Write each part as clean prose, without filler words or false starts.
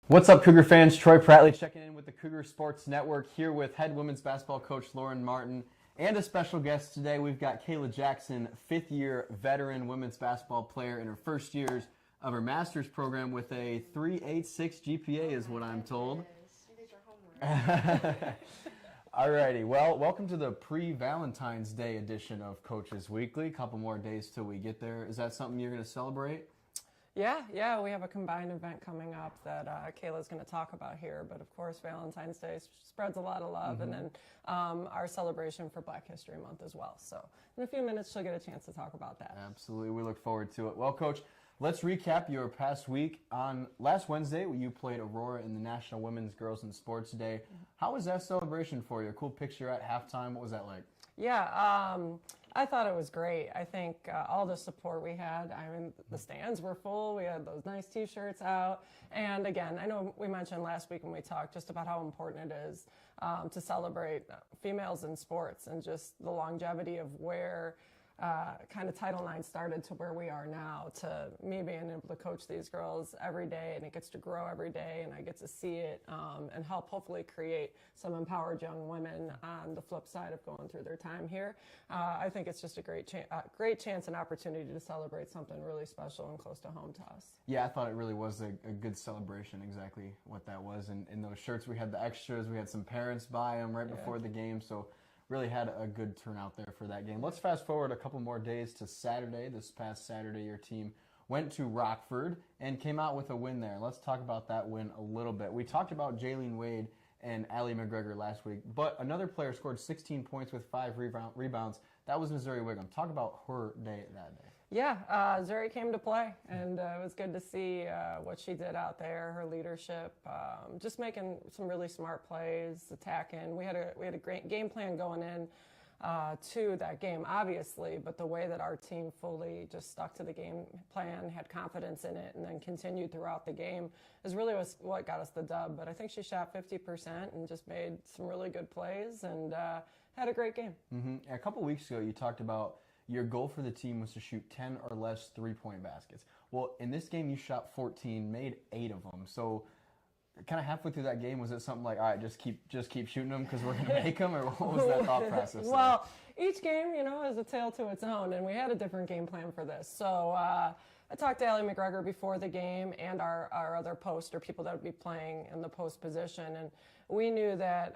What's up, Cougar fans? Troy Prattley checking in with the Cougar Sports Network here with head women's basketball coach Lauren Martin and a special guest today. We've got Kayla Jackson, fifth-year veteran women's basketball player in her first years of her master's program with a 3.86 GPA is what I'm told. You did your homework. Alrighty, well, welcome to the pre-Valentine's Day edition of Coaches Weekly. A couple more days till we get there. Is that something you're going to celebrate? Yeah, we have a combined event coming up that Kayla's going to talk about here. But of course, Valentine's Day spreads a lot of love, and then our celebration for Black History Month as well. So in a few minutes, she'll get a chance to talk about that. Absolutely, we look forward to it. Well, Coach, let's recap your past week. On last Wednesday, you played Aurora in the National Women's Girls in Sports Day. How was that celebration for you? A cool picture at halftime. What was that like? Yeah, I thought it was great. I think all the support we had, the stands were full. We had those nice T-shirts out. And again, I know we mentioned last week when we talked just about how important it is to celebrate females in sports and just the longevity of where kind of Title IX started to where we are now, to me being able to coach these girls every day, and it gets to grow every day, and I get to see it and help hopefully create some empowered young women on the flip side of going through their time here. I think it's just a great chance and opportunity to celebrate something really special and close to home to us. Yeah, I thought it really was a good celebration, exactly what that was. And in those shirts, we had the extras. We had some parents buy them right before the game, so really had a good turnout there for that game. Let's fast forward a couple more days to Saturday. This past Saturday, your team went to Rockford and came out with a win there. Let's talk about that win a little bit. We talked about Jaylene Wade and Allie McGregor last week, but another player scored 16 points with 5 rebounds. That was Missouri Wiggum. Talk about her day that day. Yeah, Zuri came to play, and it was good to see what she did out there, her leadership, just making some really smart plays, attacking. We had a great game plan going in to that game, obviously, but the way that our team fully just stuck to the game plan, had confidence in it, and then continued throughout the game is really what got us the dub. But I think she shot 50% and just made some really good plays and had a great game. Mm-hmm. A couple weeks ago, you talked about your goal for the team was to shoot 10 or less three-point baskets. Well, in this game, you shot 14, made 8 of them. So kind of halfway through that game, was it something like, all right, just keep shooting them because we're going to make them? Or what was that thought process? Well, each game, has a tale to its own, and we had a different game plan for this. So I talked to Allie McGregor before the game and our other post, or people that would be playing in the post position, and we knew that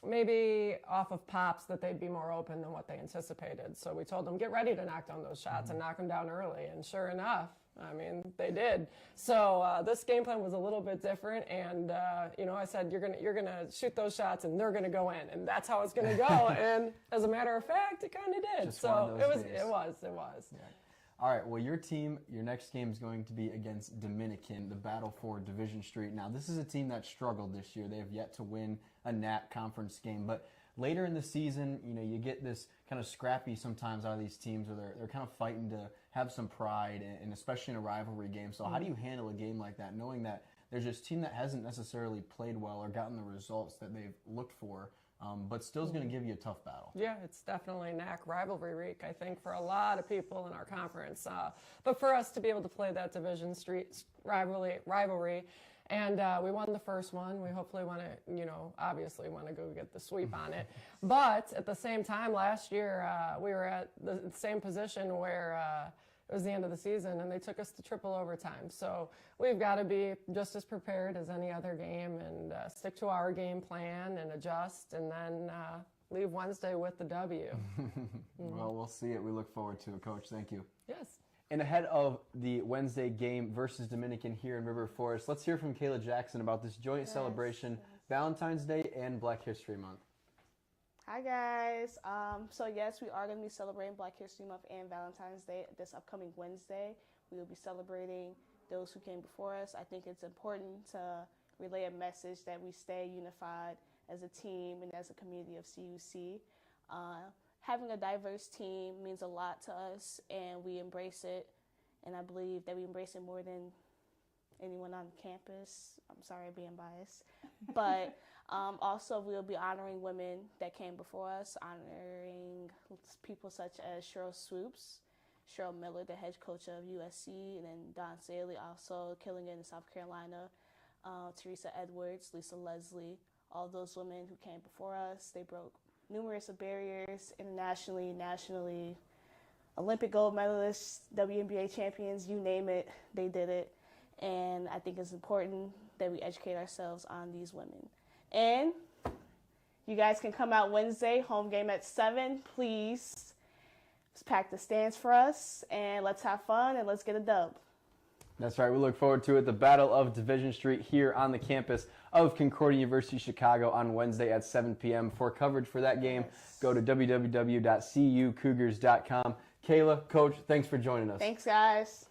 maybe off of pops that they'd be more open than what they anticipated. So we told them, get ready to knock down those shots and knock them down early. And sure enough, they did. So this game plan was a little bit different. And, I said, you're gonna shoot those shots and they're going to go in. And that's how it's going to go. And as a matter of fact, it kind of did. Just so it was. Yeah. All right, well, your team, your next game is going to be against Dominican, the battle for Division Street. Now, this is a team that struggled this year. They have yet to win a NAT conference game. But later in the season, you get this kind of scrappy sometimes out of these teams where they're kind of fighting to have some pride, and especially in a rivalry game. So how do you handle a game like that, knowing that there's this team that hasn't necessarily played well or gotten the results that they've looked for, but still is going to give you a tough battle? Yeah, it's definitely NAC rivalry week, I think, for a lot of people in our conference. But for us to be able to play that Division Street rivalry, and we won the first one. We hopefully want to, obviously want to go get the sweep on it. But at the same time, last year, we were at the same position where it was the end of the season, and they took us to triple overtime. So we've got to be just as prepared as any other game and stick to our game plan and adjust, and then leave Wednesday with the W. Well, we'll see it. We look forward to it, Coach. Thank you. Yes. And ahead of the Wednesday game versus Dominican here in River Forest, let's hear from Kayla Jackson about this joint celebration, Valentine's Day and Black History Month. Hi guys. So yes, we are going to be celebrating Black History Month and Valentine's Day this upcoming Wednesday. We will be celebrating those who came before us. I think it's important to relay a message that we stay unified as a team and as a community of CUC. Having a diverse team means a lot to us, and we embrace it. And I believe that we embrace it more than anyone on campus. I'm sorry I'm being biased. But also we'll be honoring women that came before us, honoring people such as Cheryl Swoops, Cheryl Miller, the head coach of USC, and then Don Saley, also killing it in South Carolina. Teresa Edwards, Lisa Leslie, all those women who came before us. They broke numerous of barriers internationally, nationally. Olympic gold medalists, WNBA champions, you name it, they did it. And I think it's important that we educate ourselves on these women. And you guys can come out Wednesday, home game at 7, please. Let's pack the stands for us, and let's have fun, and let's get a dub. That's right. We look forward to it. The Battle of Division Street here on the campus of Concordia University Chicago on Wednesday at 7 p.m. For coverage for that game, go to www.cucougars.com. Kayla, Coach, thanks for joining us. Thanks, guys.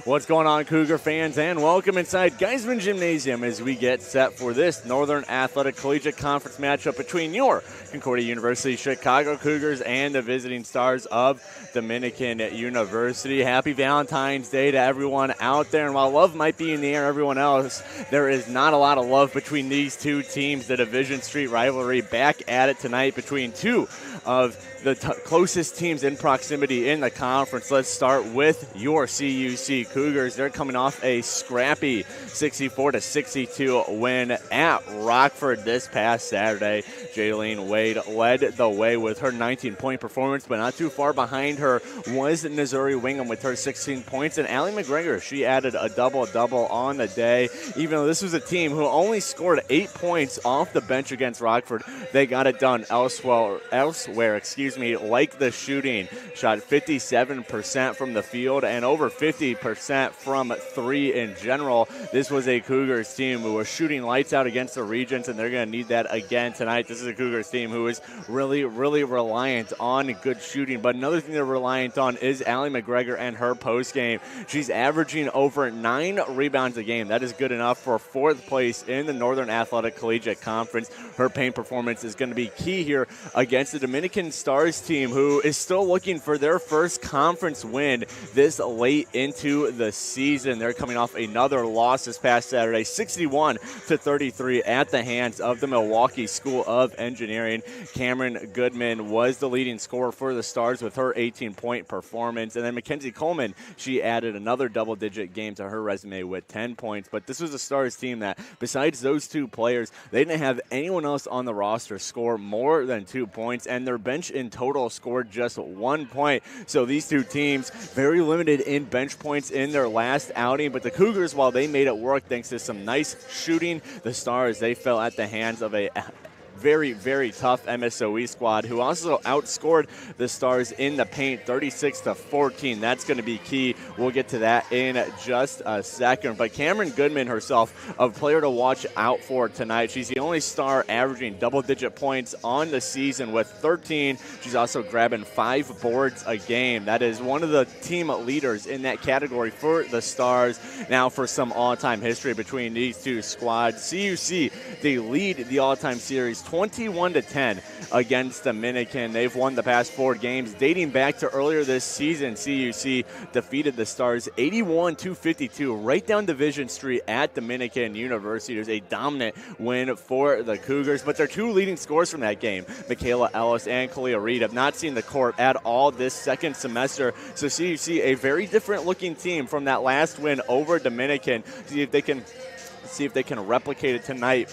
What's going on, Cougar fans, and welcome inside Geisman Gymnasium as we get set for this Northern Athletic Collegiate Conference matchup between your Concordia University Chicago Cougars and the visiting Stars of Dominican University. Happy Valentine's Day to everyone out there, and while love might be in the air, everyone else, there is not a lot of love between these two teams. The Division Street rivalry back at it tonight between two of the closest teams in proximity in the conference. Let's start with your CUC Cougars. They're coming off a scrappy 64-62 win at Rockford this past Saturday. Jaylene Wade led the way with her 19-point performance, but not too far behind her was Missouri Wingham with her 16 points. And Allie McGregor, she added a double-double on the day. Even though this was a team who only scored 8 points off the bench against Rockford, they got it done elsewhere, like the shooting. Shot 57% from the field and over 50% from three in general. This was a Cougars team who was shooting lights out against the Regents, and they're going to need that again tonight. This is a Cougars team who is really, really reliant on good shooting. But another thing they're reliant on is Allie McGregor and her post game. She's averaging over 9 rebounds a game. That is good enough for 4th place in the Northern Athletic Collegiate Conference. Her paint performance is going to be key here against the Dominican Stars team, who is still looking for their first conference win this late into the season. They're coming off another loss this past Saturday, 61-33 at the hands of the Milwaukee School of Engineering. Cameron Goodman was the leading scorer for the Stars with her 18-point performance. And then Mackenzie Coleman, she added another double-digit game to her resume with 10 points. But this was a Stars team that, besides those two players, they didn't have anyone else on the roster score more than 2 points, and their bench in total scored just 1 point. So these two teams very limited in bench points in their last outing, but the Cougars, while they made it work thanks to some nice shooting, the Stars, they fell at the hands of a very, very tough MSOE squad who also outscored the Stars in the paint 36-14. That's going to be key. We'll get to that in just a second. But Cameron Goodman herself, a player to watch out for tonight. She's the only Star averaging double-digit points on the season with 13. She's also grabbing 5 boards a game. That is one of the team leaders in that category for the Stars. Now for some all-time history between these two squads. CUC, they lead the all-time series 21-10 against Dominican. They've won the past 4 games dating back to earlier this season. CUC defeated the Stars 81-52 right down Division Street at Dominican University. It was a dominant win for the Cougars, but their 2 leading scorers from that game, Michaela Ellis and Kalia Reed, have not seen the court at all this second semester. So CUC, a very different looking team from that last win over Dominican. See if they can replicate it tonight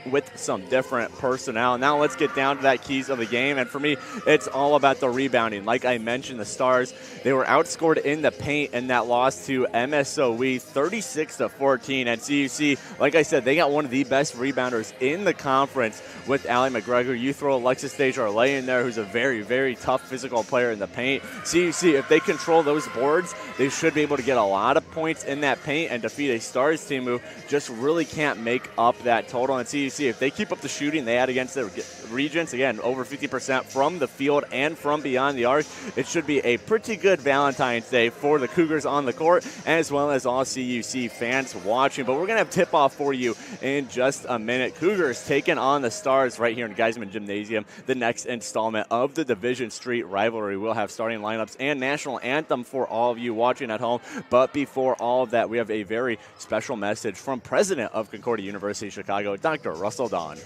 with some different personnel. Now let's get down to that keys of the game. And for me, it's all about the rebounding. Like I mentioned, the Stars, they were outscored in the paint in that loss to MSOE 36-14. And CUC, like I said, they got one of the best rebounders in the conference with Allie McGregor. You throw Alexis Desjardins in there, who's a very, very tough physical player in the paint. CUC, if they control those boards, they should be able to get a lot of points in that paint and defeat a Stars team who just really can't make up that total. And CUC, if they keep up the shooting they had against the Regents, again, over 50% from the field and from beyond the arc, it should be a pretty good Valentine's Day for the Cougars on the court, as well as all CUC fans watching. But we're going to have tip-off for you in just a minute. Cougars taking on the Stars right here in Geisman Gymnasium, the next installment of the Division Street rivalry. We'll have starting lineups and national anthem for all of you watching at home. But before all of that, we have a very special message from President of Concordia University Chicago, Dr. Russell Don.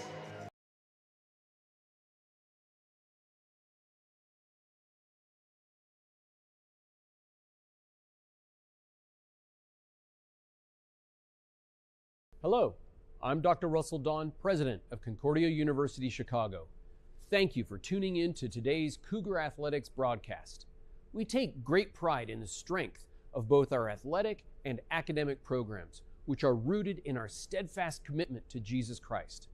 Hello, I'm Dr. Russell Don, President of Concordia University Chicago. Thank you for tuning in to today's Cougar Athletics broadcast. We take great pride in the strength of both our athletic and academic programs, which are rooted in our steadfast commitment to Jesus Christ.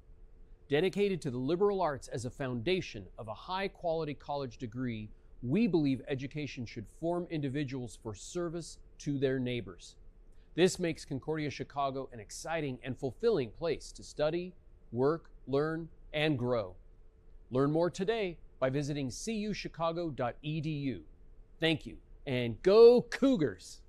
Dedicated to the liberal arts as a foundation of a high-quality college degree, we believe education should form individuals for service to their neighbors. This makes Concordia Chicago an exciting and fulfilling place to study, work, learn, and grow. Learn more today by visiting cuchicago.edu. Thank you, and go Cougars!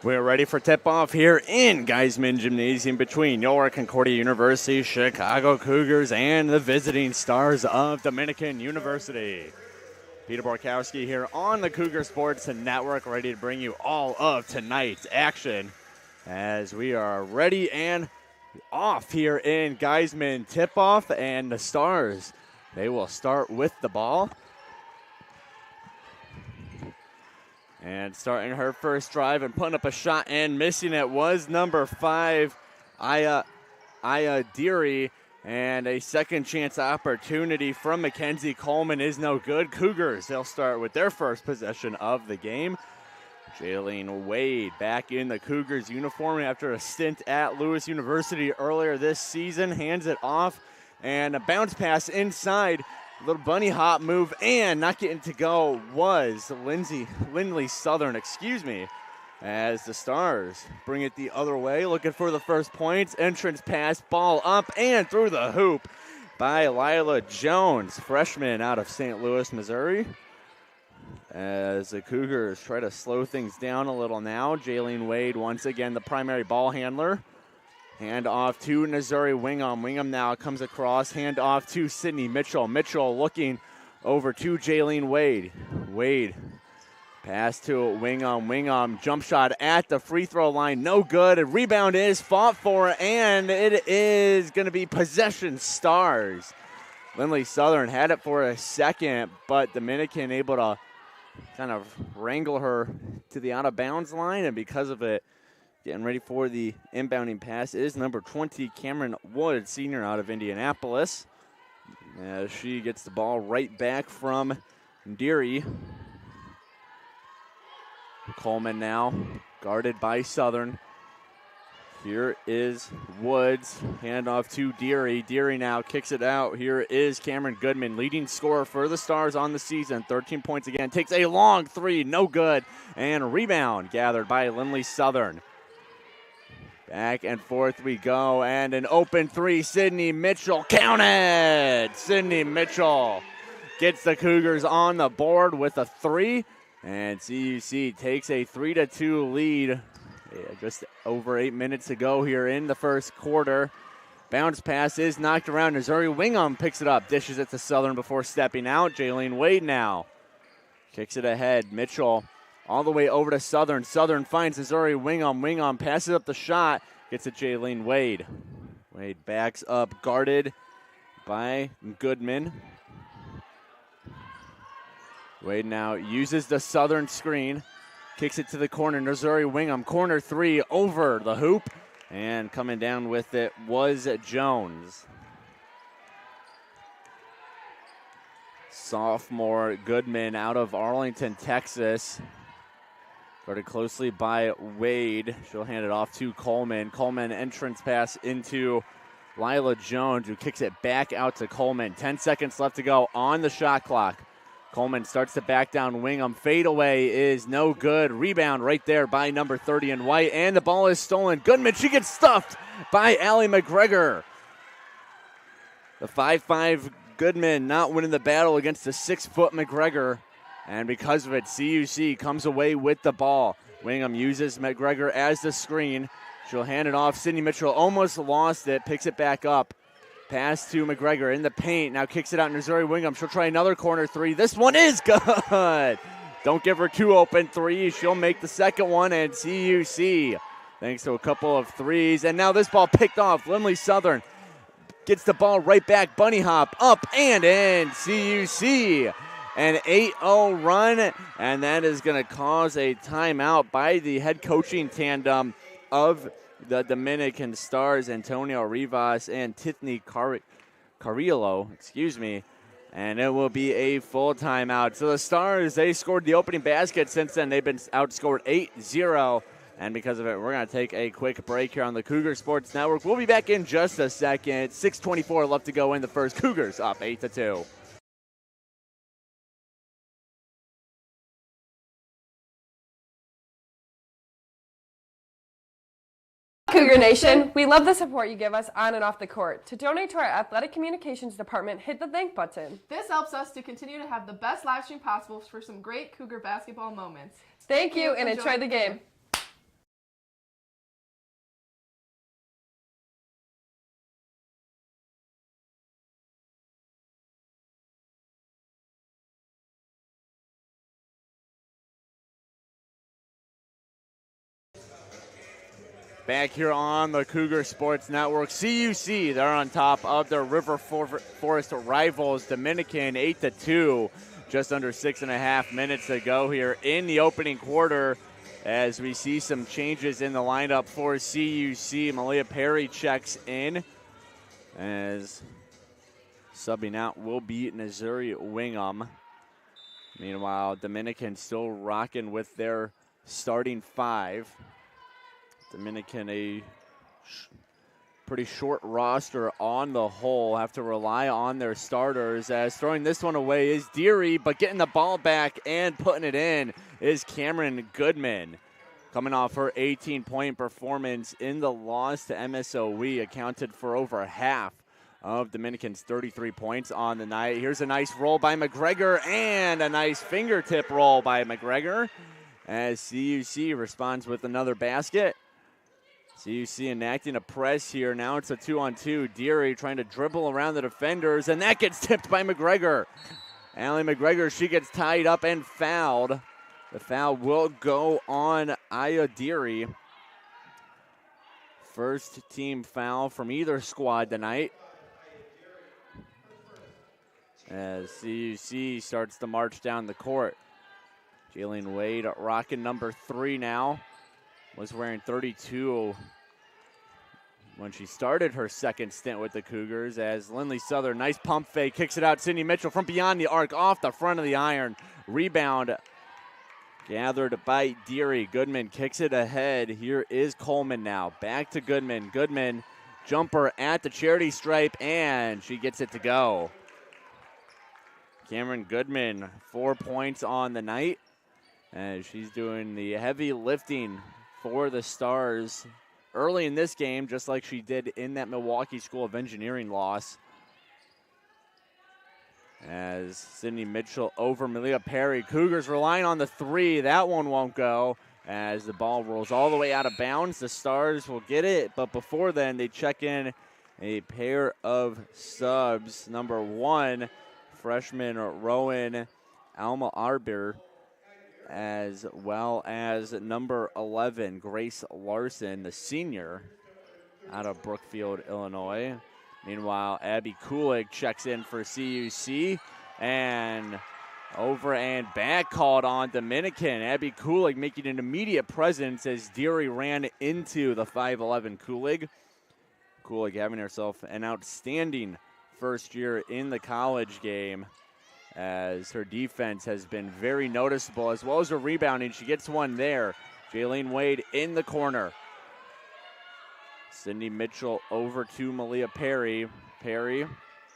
We're ready for tip-off here in Geisman Gymnasium between your Concordia University Chicago Cougars and the visiting Stars of Dominican University. Peter Borkowski here on the Cougar Sports Network, ready to bring you all of tonight's action as we are ready and off here in Geisman. Tip-off, and the Stars, they will start with the ball. And starting her first drive and putting up a shot and missing it was number 5, Aya Deary. And a second chance opportunity from Mackenzie Coleman is no good. Cougars, they'll start with their first possession of the game. Jaylene Wade back in the Cougars uniform after a stint at Lewis University earlier this season. Hands it off and a bounce pass inside. Little bunny hop move, and not getting to go was Lindley Southern, as the Stars bring it the other way, looking for the first points. Entrance pass, ball up and through the hoop by Lila Jones, freshman out of St. Louis, Missouri. As the Cougars try to slow things down a little now, Jaylene Wade once again the primary ball handler. Hand off to Missouri Wingham. Wingham now comes across. Hand off to Sydney Mitchell. Mitchell looking over to Jaylene Wade. Wade pass to Wingham. Wingham jump shot at the free throw line. No good. A rebound is fought for, and it is going to be possession Stars. Lindley Southern had it for a second, but Dominican able to kind of wrangle her to the out of bounds line, and because of it, getting ready for the inbounding pass is number 20, Cameron Wood, senior out of Indianapolis. As she gets the ball right back from Deary. Coleman now guarded by Southern. Here is Woods. Handoff to Deary. Deary now kicks it out. Here is Cameron Goodman, leading scorer for the Stars on the season. 13 points again. Takes a long three. No good. And rebound gathered by Lindley Southern. Back and forth we go, and an open three. Sydney Mitchell, counted! Sydney Mitchell gets the Cougars on the board with a three, and CUC takes a 3-2 lead. Just over 8 minutes to go here in the first quarter. Bounce pass is knocked around. Missouri Wingham picks it up, dishes it to Southern before stepping out. Jaylene Wade now kicks it ahead. Mitchell all the way over to Southern. Southern finds Missouri Wingham. Wingham passes up the shot. Gets it Jaylene Wade. Wade backs up, guarded by Goodman. Wade now uses the Southern screen. Kicks it to the corner. Missouri Wingham. Corner three over the hoop. And coming down with it was Jones. Sophomore Goodman out of Arlington, Texas. Guarded closely by Wade. She'll hand it off to Coleman. Coleman entrance pass into Lila Jones, who kicks it back out to Coleman. 10 seconds left to go on the shot clock. Coleman starts to back down Wingham. Fadeaway is no good. Rebound right there by number 30 in white, and the ball is stolen. Goodman, she gets stuffed by Allie McGregor. The 5'5 Goodman not winning the battle against the 6-foot McGregor. And because of it, CUC comes away with the ball. Wingham uses McGregor as the screen. She'll hand it off. Sydney Mitchell almost lost it, picks it back up. Pass to McGregor in the paint. Now kicks it out to Missouri Wingham. She'll try another corner three. This one is good. Don't give her two open threes. She'll make the second one, and CUC, thanks to a couple of threes. And now this ball picked off. Lindley Southern gets the ball right back. Bunny hop up and in. CUC. An 8-0 run, and that is going to cause a timeout by the head coaching tandem of the Dominican Stars, Antonio Rivas and Tiffany Carrillo, and it will be a full timeout. So the Stars, they scored the opening basket. Since then, they've been outscored 8-0, and because of it, we're going to take a quick break here on the Cougar Sports Network. We'll be back in just a second. 6:24 left to go in the first. Cougars up 8-2. Cougar Nation, we love the support you give us on and off the court. To donate to our athletic communications department, hit the thank button. This helps us to continue to have the best live stream possible for some great Cougar basketball moments. Thank you and enjoy the game. Back here on the Cougar Sports Network, CUC, they're on top of their River Forest rivals, Dominican, 8-2. Just under 6.5 minutes to go here in the opening quarter as we see some changes in the lineup for CUC. Malia Perry checks in as subbing out will be Nazuri Wingham. Meanwhile, Dominican still rocking with their starting five. Dominican, a pretty short roster on the whole, have to rely on their starters, as throwing this one away is Deary, but getting the ball back and putting it in is Cameron Goodman. Coming off her 18-point performance in the loss to MSOE, accounted for over half of Dominican's 33 points on the night. Here's a nice roll by McGregor and a nice fingertip roll by McGregor as CUC responds with another basket. CUC enacting a press here. Now it's a 2-on-2. Deary trying to dribble around the defenders, and that gets tipped by McGregor. Allie McGregor, she gets tied up and fouled. The foul will go on Aya Deary. First team foul from either squad tonight, as CUC starts to march down the court. Jalen Wade rocking number 3 now. Was wearing 32 when she started her second stint with the Cougars, as Lindley Southern, nice pump fake, kicks it out. Sydney Mitchell from beyond the arc, off the front of the iron. Rebound gathered by Deary. Goodman kicks it ahead. Here is Coleman now. Back to Goodman. Goodman, jumper at the charity stripe, and she gets it to go. Cameron Goodman, 4 points on the night, as she's doing the heavy lifting for the Stars early in this game, just like she did in that Milwaukee School of Engineering loss. As Sydney Mitchell over Malia Perry. Cougars relying on the 3. That one won't go as the ball rolls all the way out of bounds. The Stars will get it, but before then they check in a pair of subs. Number 1, freshman Rowan Alma Arbor, as well as number 11, Grace Larson, the senior out of Brookfield, Illinois. Meanwhile, Abby Kulig checks in for CUC, and over and back called on Dominican. Abby Kulig making an immediate presence as Deary ran into the 5'11 Kulig. Kulig having herself an outstanding first year in the college game, as her defense has been very noticeable, as well as her rebounding. She gets one there. Jaylene Wade in the corner. Sydney Mitchell over to Malia Perry. Perry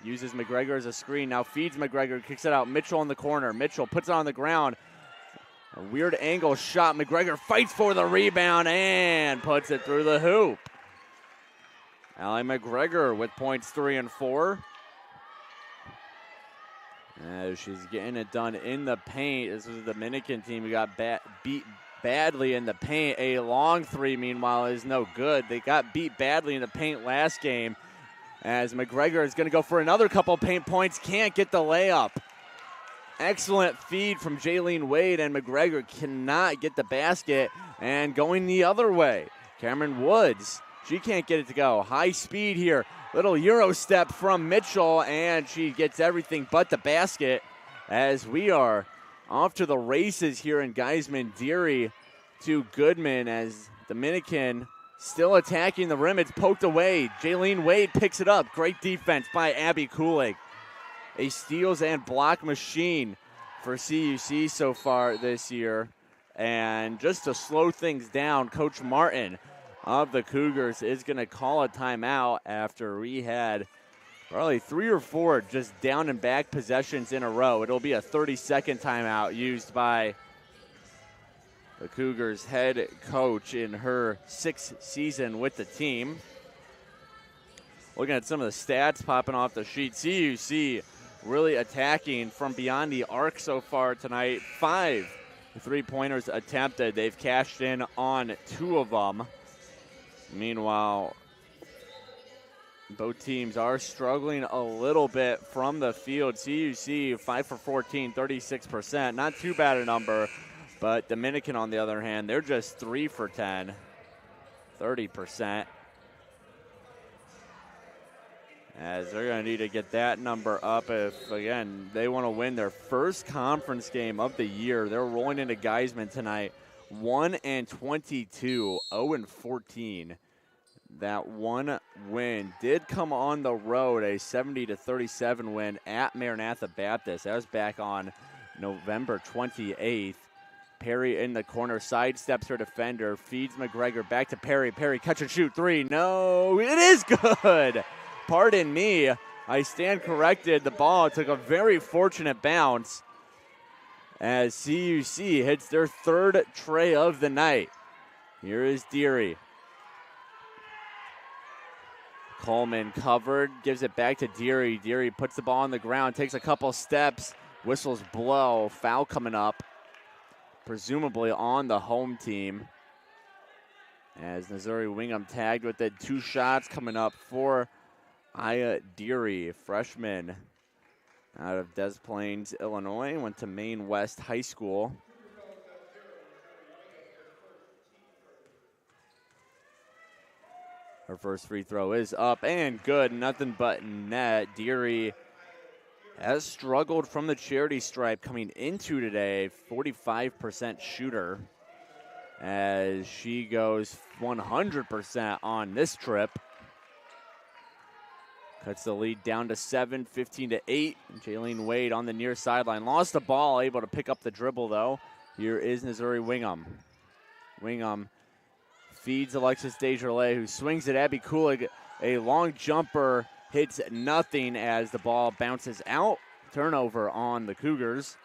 uses McGregor as a screen, now feeds McGregor, kicks it out. Mitchell in the corner. Mitchell puts it on the ground. A weird angle shot. McGregor fights for the rebound and puts it through the hoop. Allie McGregor with points 3 and 4. As she's getting it done in the paint. This was the Dominican team who got beat badly in the paint. A long 3, meanwhile, is no good. They got beat badly in the paint last game, as McGregor is going to go for another couple paint points. Can't get the layup. Excellent feed from Jaylene Wade, and McGregor cannot get the basket. And going the other way, Cameron Woods. She can't get it to go. High speed here. Little Euro step from Mitchell, and she gets everything but the basket, as we are off to the races here in Geisman. Deary to Goodman, as Dominican still attacking the rim. It's poked away. Jaylene Wade picks it up. Great defense by Abby Kulig. A steals and block machine for CUC so far this year. And just to slow things down, Coach Martin of the Cougars is going to call a timeout after we had probably 3 or 4 just down and back possessions in a row. It'll be a 30-second timeout used by the Cougars head coach in her 6th season with the team. Looking at some of the stats popping off the sheet, CUC really attacking from beyond the arc so far tonight. 5 3-pointers attempted. They've cashed in on 2 of them. Meanwhile, both teams are struggling a little bit from the field. CUC 5 for 14, 36%. Not too bad a number, but Dominican, on the other hand, they're just 3 for 10 30%. As they're going to need to get that number up if, again, they want to win their first conference game of the year. They're rolling into Geisman tonight, 1-22, 0-14. That one win did come on the road, a 70-37 win at Maranatha Baptist. That was back on November 28th. Perry in the corner, sidesteps her defender, feeds McGregor back to Perry. Perry, catch and shoot, three. No, it is good. Pardon me, I stand corrected. The ball took a very fortunate bounce as CUC hits their third tray of the night. Here is Deary. Coleman covered, gives it back to Deary. Deary puts the ball on the ground, takes a couple steps, whistles blow, foul coming up, presumably on the home team. As Missouri Wingham tagged with it, 2 shots coming up for Aya Deary, freshman out of Des Plaines, Illinois, went to Maine West High School. Her first free throw is up and good, nothing but net. Deary has struggled from the charity stripe coming into today, 45% shooter, as she goes 100% on this trip. Cuts the lead down to 7, 15-8. Jaylene Wade on the near sideline. Lost the ball, able to pick up the dribble, though. Here is Missouri Wingham. Wingham feeds Alexis Desjardins, who swings at Abby Kulig. A long jumper hits nothing as the ball bounces out. Turnover on the Cougars.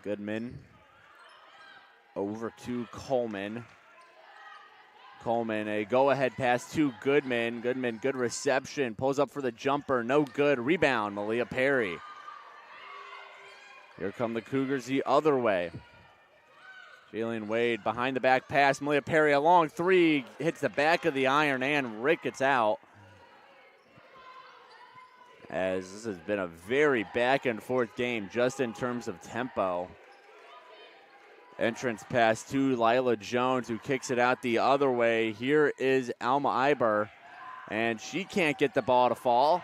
Goodman over to Coleman. Coleman, a go-ahead pass to Goodman. Goodman, good reception. Pulls up for the jumper. No good. Rebound, Malia Perry. Here come the Cougars the other way. Jaylene Wade behind the back pass. Malia Perry, a long three. Hits the back of the iron and Rick gets out. As this has been a very back and forth game just in terms of tempo. Entrance pass to Lila Jones, who kicks it out the other way. Here is Alma Iber, and she can't get the ball to fall.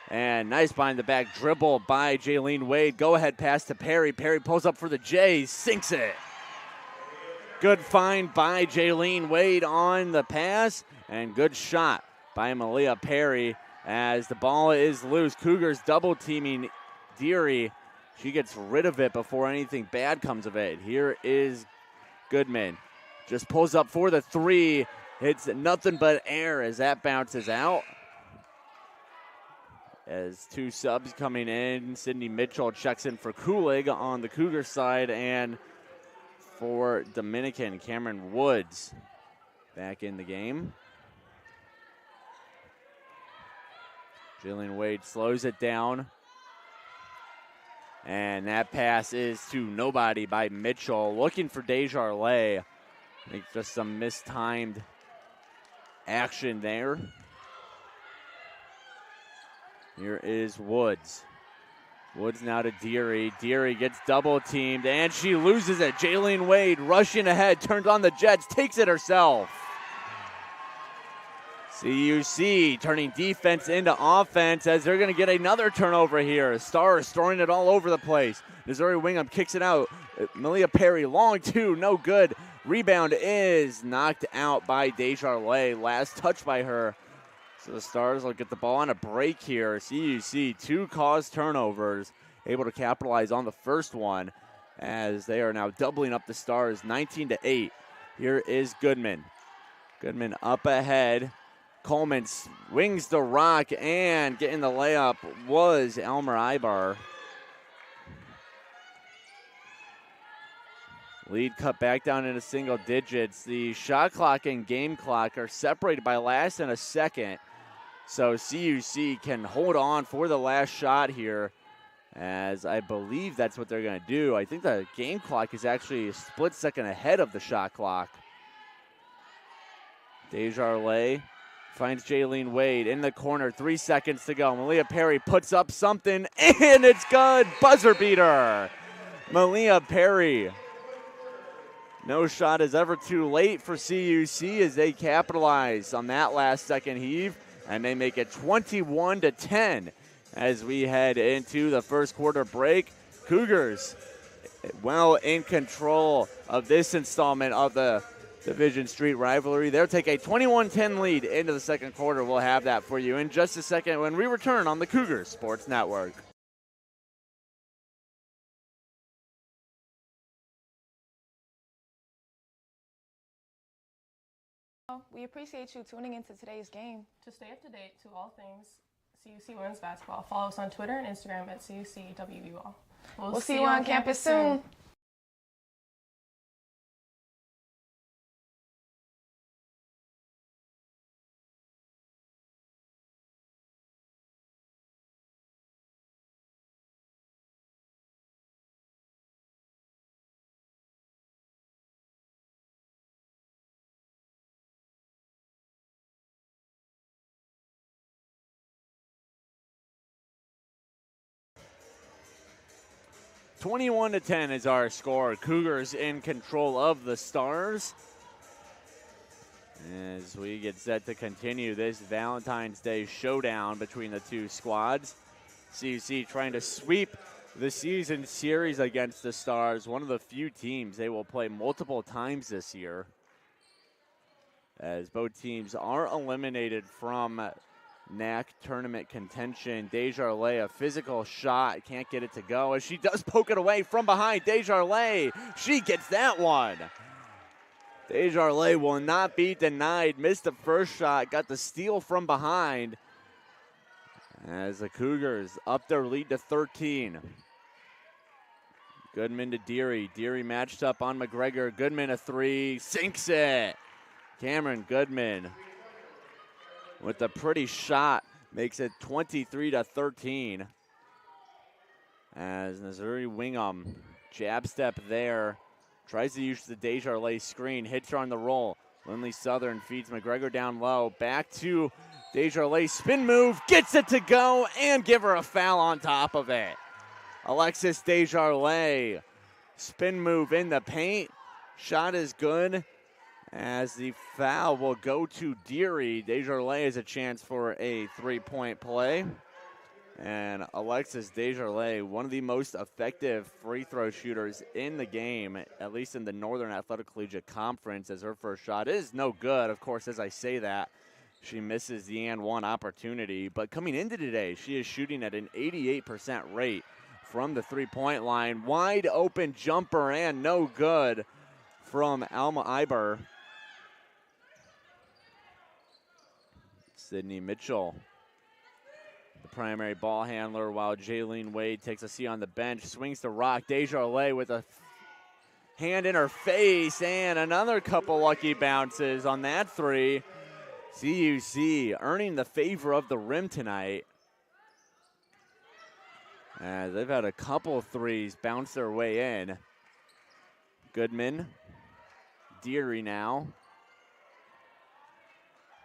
And nice behind the back dribble by Jaylene Wade. Go ahead pass to Perry. Perry pulls up for the Jays, sinks it. Good find by Jaylene Wade on the pass, and good shot by Malia Perry as the ball is loose. Cougars double teaming Deary. She gets rid of it before anything bad comes of it. Here is Goodman. Just pulls up for the three. Hits nothing but air as that bounces out. As 2 subs coming in. Sydney Mitchell checks in for Kulig on the Cougar side. And for Dominican, Cameron Woods back in the game. Jaylene Wade slows it down. And that pass is to nobody by Mitchell. Looking for Desjardins. I think just some mistimed action there. Here is Woods. Woods now to Deary. Deary gets double teamed and she loses it. Jaylene Wade rushing ahead, turns on the Jets, takes it herself. CUC turning defense into offense as they're going to get another turnover here. Stars throwing it all over the place. Missouri Wingham kicks it out. Malia Perry, long two, no good. Rebound is knocked out by Desjardins. Last touch by her. So the Stars will get the ball on a break here. CUC, 2 caused turnovers, able to capitalize on the first one as they are now doubling up the Stars, 19-8. Here is Goodman. Goodman up ahead. Coleman swings the rock and getting the layup was Elmer Ibar. Lead cut back down into single digits. The shot clock and game clock are separated by less than a second. So CUC can hold on for the last shot here, as I believe that's what they're going to do. I think the game clock is actually a split second ahead of the shot clock. Desjardins finds Jaylene Wade in the corner, 3 seconds to go. Malia Perry puts up something, and it's good. Buzzer beater. Malia Perry No shot is ever too late for CUC as they capitalize on that last second heave, and they make it 21-10 as we head into the first quarter break. Cougars well in control of this installment of the Division Street rivalry. They'll take a 21-10 lead into the second quarter. We'll have that for you in just a second when we return on the Cougars Sports Network. We appreciate you tuning into today's game. To stay up to date to all things CUC women's basketball, follow us on Twitter and Instagram at CUCWUL. We'll see you on campus soon. (21-10) is our score. Cougars in control of the Stars as we get set to continue this Valentine's Day showdown between the two squads. CUC trying to sweep the season series against the Stars, one of the few teams they will play multiple times this year, as both teams are eliminated from NAC tournament contention. Desjardins, a physical shot, can't get it to go as she does poke it away from behind. Desjardins, she gets that one. Desjardins will not be denied. Missed the first shot, got the steal from behind as the Cougars up their lead to 13. Goodman to Deary. Deary matched up on McGregor. Goodman a three, sinks it. Cameron Goodman with a pretty shot makes it 23-13. As Missouri Wingham, jab step there, tries to use the Desjardins screen, hits her on the roll. Lindley Southern feeds McGregor down low, back to Desjardins, spin move, gets it to go, and give her a foul on top of it. Alexis Desjardins, spin move in the paint, shot is good, as the foul will go to Deary. Desjardins has a chance for a three-point play. And Alexis Desjardins, one of the most effective free throw shooters in the game, at least in the Northern Athletic Collegiate Conference, as her first shot is no good. Of course, as I say that, she misses the and one opportunity. But coming into today, she is shooting at an 88% rate from the three-point line. Wide open jumper and no good from Alma Iber. Sydney Mitchell, the primary ball handler, while Jaylene Wade takes a seat on the bench, swings the rock. Desjardins with a hand in her face, and another couple lucky bounces on that three. CUC earning the favor of the rim tonight, as they've had a couple threes bounce their way in. Goodman, Deary now.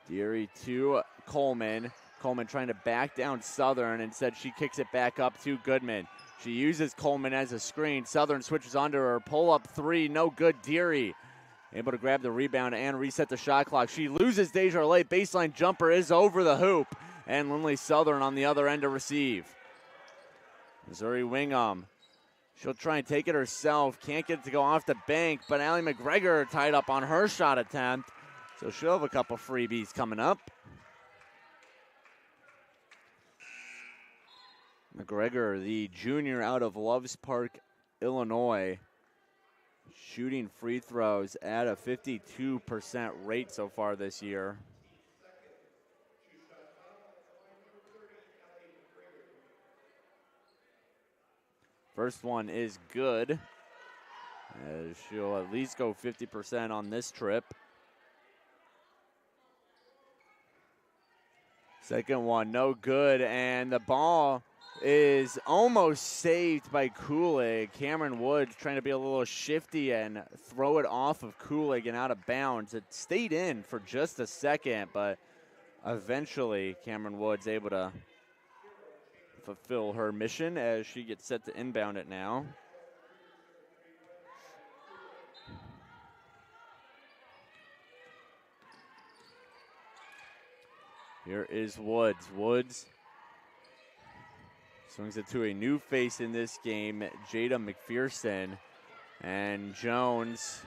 Deary to Coleman. Coleman trying to back down Southern. Instead, she kicks it back up to Goodman. She uses Coleman as a screen. Southern switches onto her. Pull-up three. No good. Deary able to grab the rebound and reset the shot clock. She loses Desjardins. Baseline jumper is over the hoop. And Lindley Southern on the other end to receive. Missouri Wingham. She'll try and take it herself. Can't get it to go off the bank. But Allie McGregor tied up on her shot attempt. So she'll have a couple freebies coming up. McGregor, the junior out of Loves Park, Illinois, shooting free throws at a 52% rate so far this year. First one is good, as she'll at least go 50% on this trip. Second one, no good, and the ball is almost saved by Kulig. Cameron Woods trying to be a little shifty and throw it off of Kulig and out of bounds. It stayed in for just a second, but eventually Cameron Woods able to fulfill her mission as she gets set to inbound it now. Here is Woods. Woods swings it to a new face in this game, Jada McPherson. And Jones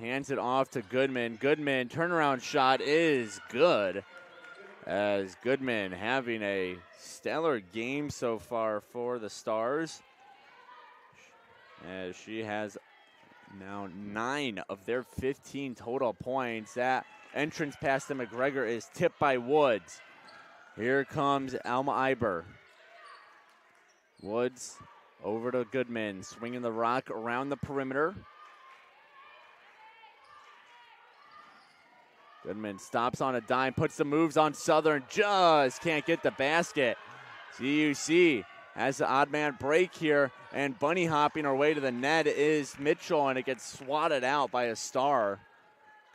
hands it off to Goodman. Goodman, turnaround shot is good. As Goodman having a stellar game so far for the Stars, as she has now 9 of their 15 total points. That entrance pass to McGregor is tipped by Woods. Here comes Alma Iber. Woods over to Goodman, swinging the rock around the perimeter. Goodman stops on a dime, puts the moves on Southern, just can't get the basket. CUC has the odd man break here, and bunny hopping her way to the net is Mitchell, and it gets swatted out by a Star.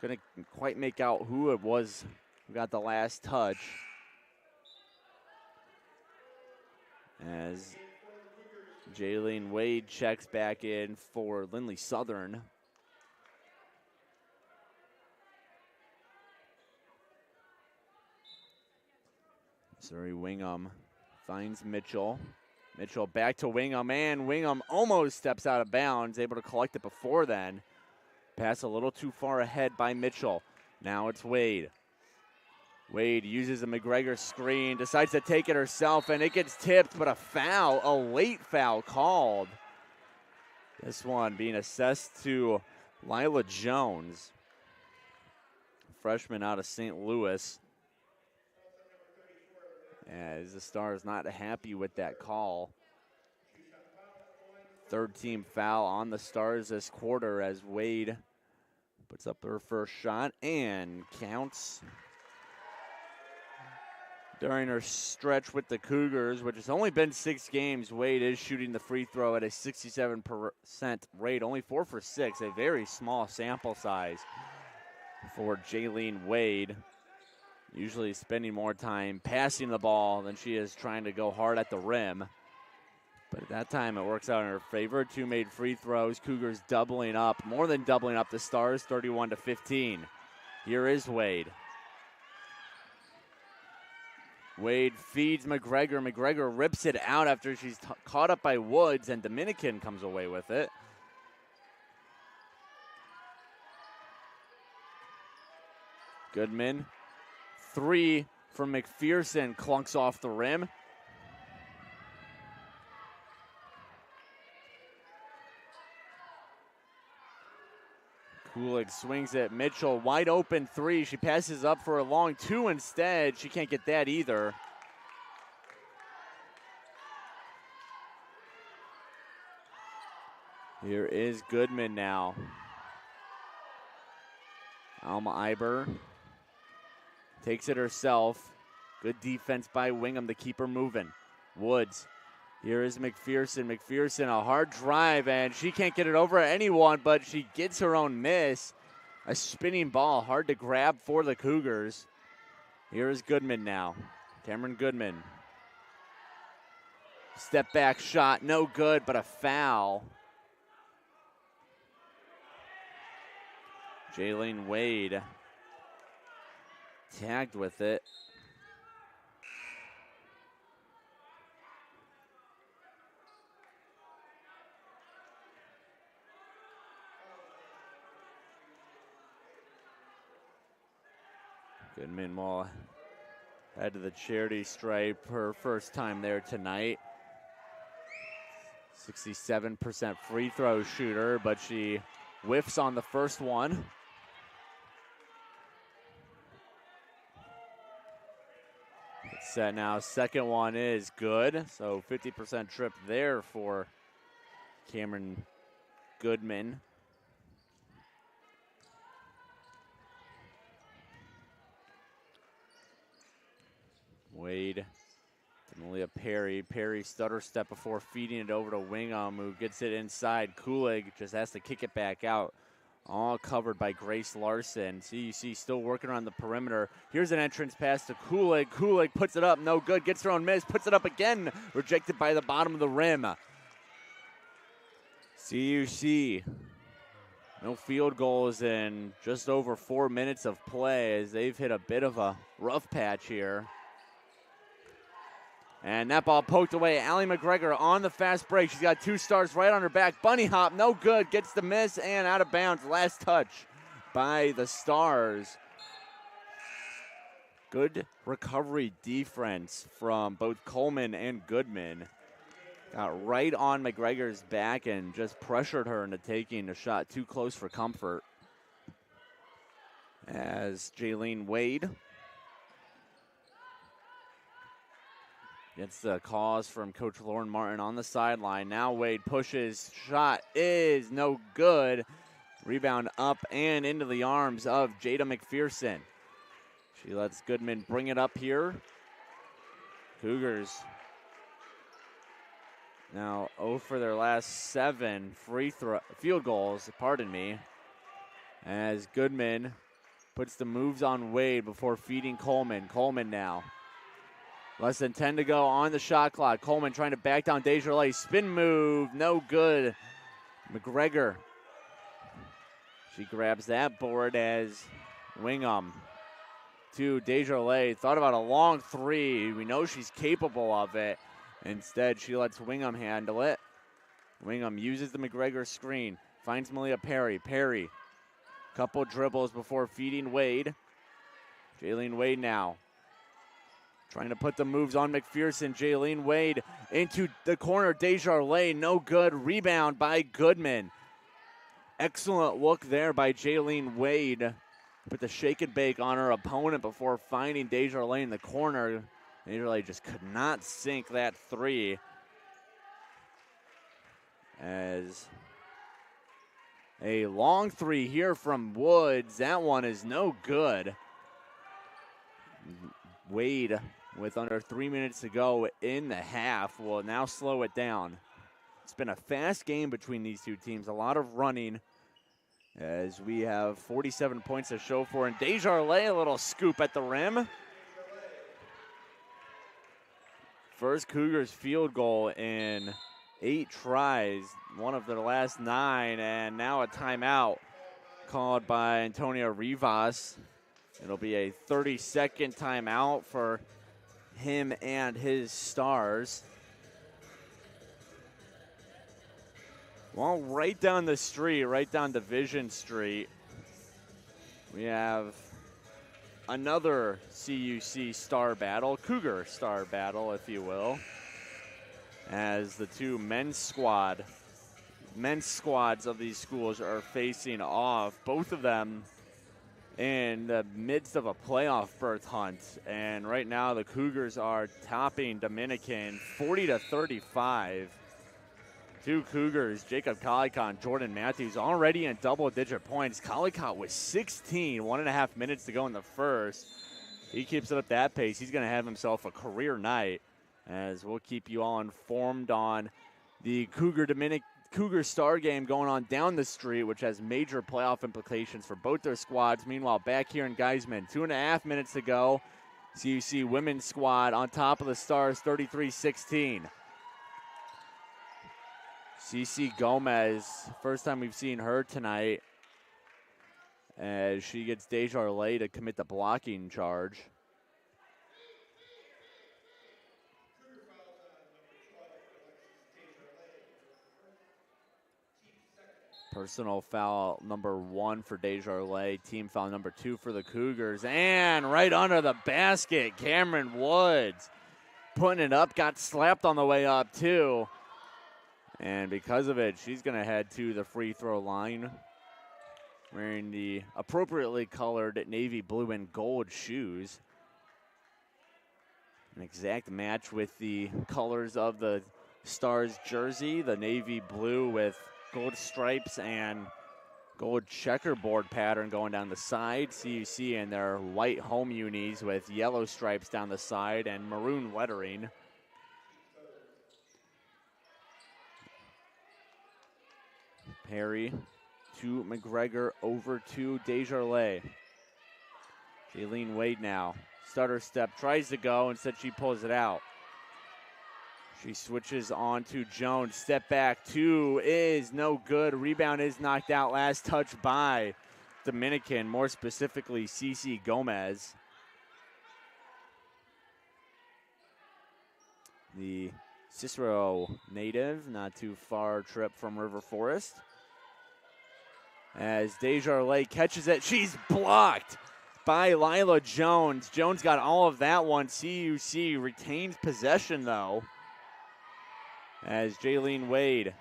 Couldn't quite make out who it was who got the last touch. As Jaylene Wade checks back in for Lindley Southern. Missouri Wingham finds Mitchell. Mitchell back to Wingham, and Wingham almost steps out of bounds, able to collect it before then. Pass a little too far ahead by Mitchell. Now it's Wade. Wade uses a McGregor screen, decides to take it herself, and it gets tipped, but a foul, a late foul called. This one being assessed to Lila Jones, freshman out of St. Louis. As the Stars not happy with that call. Third team foul on the Stars this quarter as Wade puts up her first shot and counts. During her stretch with the Cougars, which has only been 6 games, Wade is shooting the free throw at a 67% rate, only 4 for 6, a very small sample size for Jaylene Wade. Usually spending more time passing the ball than she is trying to go hard at the rim. But at that time, it works out in her favor. 2 made free throws. Cougars doubling up, more than doubling up the Stars, 31-15. Here is Wade. Wade feeds McGregor. McGregor rips it out after she's caught up by Woods, and Dominican comes away with it. Goodman. 3 from McPherson, clunks off the rim. Kulig swings it. Mitchell, wide open 3. She passes up for a long 2 instead. She can't get that either. Here is Goodman now. Alma Iber takes it herself. Good defense by Wingham to keep her moving. Woods. Here is McPherson. McPherson, a hard drive, and she can't get it over anyone, but she gets her own miss. A spinning ball, hard to grab for the Cougars. Here is Goodman now. Cameron Goodman. Step back shot, no good, but a foul. Jaylene Wade tagged with it. Goodman will head to the charity stripe, her first time there tonight. 67% free throw shooter, but she whiffs on the first one. It's set now. Second one is good. So 50% trip there for Cameron Goodman. Wade to Malia Perry. Perry stutter step before feeding it over to Wingham, who gets it inside. Kulig just has to kick it back out. All covered by Grace Larson. CUC still working around the perimeter. Here's an entrance pass to Kulig. Kulig puts it up, no good. Gets her own miss, puts it up again. Rejected by the bottom of the rim. CUC, no field goals in just over 4 minutes of play as they've hit a bit of a rough patch here. And that ball poked away. Allie McGregor on the fast break. She's got 2 stars right on her back. Bunny hop, no good. Gets the miss and out of bounds. Last touch by the Stars. Good recovery defense from both Coleman and Goodman. Got right on McGregor's back and just pressured her into taking a shot too close for comfort. As Jaylene Wade gets the calls from Coach Lauren Martin on the sideline. Now Wade pushes. Shot is no good. Rebound up and into the arms of Jada McPherson. She lets Goodman bring it up here. Cougars now 0 for their last 7 field goals, as Goodman puts the moves on Wade before feeding Coleman. Coleman now. Less than 10 to go on the shot clock. Coleman trying to back down Desjardins. Spin move, no good. McGregor. She grabs that board as Wingham to Desjardins. Thought about a long 3. We know she's capable of it. Instead, she lets Wingham handle it. Wingham uses the McGregor screen. Finds Malia Perry. Perry, couple dribbles before feeding Wade. Jaylene Wade now. Trying to put the moves on McPherson. Jaylene Wade into the corner. Desjardins, no good. Rebound by Goodman. Excellent look there by Jaylene Wade. Put the shake and bake on her opponent before finding Desjardins in the corner. Desjardins just could not sink that 3. As a long 3 here from Woods. That one is no good. Wade, with under 3 minutes to go in the half, will now slow it down. It's been a fast game between these two teams. A lot of running as we have 47 points to show for. And Desjardins, a little scoop at the rim. First Cougars field goal in 8 tries, one of their last 9, and now a timeout called by Antonio Rivas. It'll be a 30-second timeout for him and his Stars. Well, right down the street, right down Division Street, we have another CUC star battle, Cougar star battle, if you will, as the two men's squads of these schools are facing off, both of them in the midst of a playoff berth hunt. And right now the Cougars are topping Dominican 40-35. Two Cougars, Jacob Collicott and Jordan Matthews, already in double-digit points. Collicott with 16, 1.5 minutes to go in the first. He keeps it up that pace. He's going to have himself a career night, as we'll keep you all informed on the Cougar Star game going on down the street, which has major playoff implications for both their squads. Meanwhile, back here in Geisman, 2.5 minutes to go. CUC women's squad on top of the Stars, 33-16. Cece Gomez, first time we've seen her tonight, as she gets Desjardins to commit the blocking charge. Personal foul number 1 for Desjardins, team foul number 2 for the Cougars, and right under the basket, Cameron Woods putting it up, got slapped on the way up too. And because of it, she's going to head to the free throw line wearing the appropriately colored navy blue and gold shoes. An exact match with the colors of the Stars jersey, the navy blue with gold stripes and gold checkerboard pattern going down the side. CUC in their white home unis with yellow stripes down the side and maroon lettering. Perry to McGregor, over to Desjardins. Jaylene Wade now. Stutter step, tries to go, instead she pulls it out. She switches on to Jones. Step back, 2 is no good. Rebound is knocked out. Last touch by Dominican, more specifically Cece Gomez. the Cicero native, not too far trip from River Forest. As Desjardins catches it, she's blocked by Lila Jones. Jones got all of that one. CUC retains possession though. As Jaylene Wade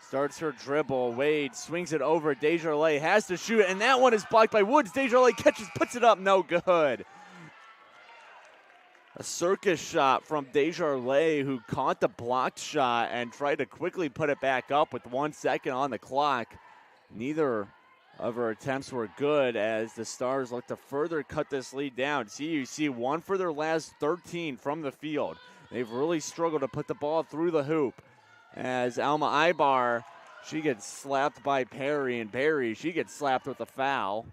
starts her dribble. Wade swings it over. Desjardins has to shoot, and that one is blocked by Woods. Desjardins catches, puts it up, no good. A circus shot from Desjardins, who caught the blocked shot and tried to quickly put it back up with 1 second on the clock. Neither of her attempts were good as the Stars look to further cut this lead down. CUC won for their last 13 from the field. They've really struggled to put the ball through the hoop. As Alma Ibar, she gets slapped by Perry, and Perry, she gets slapped with a foul.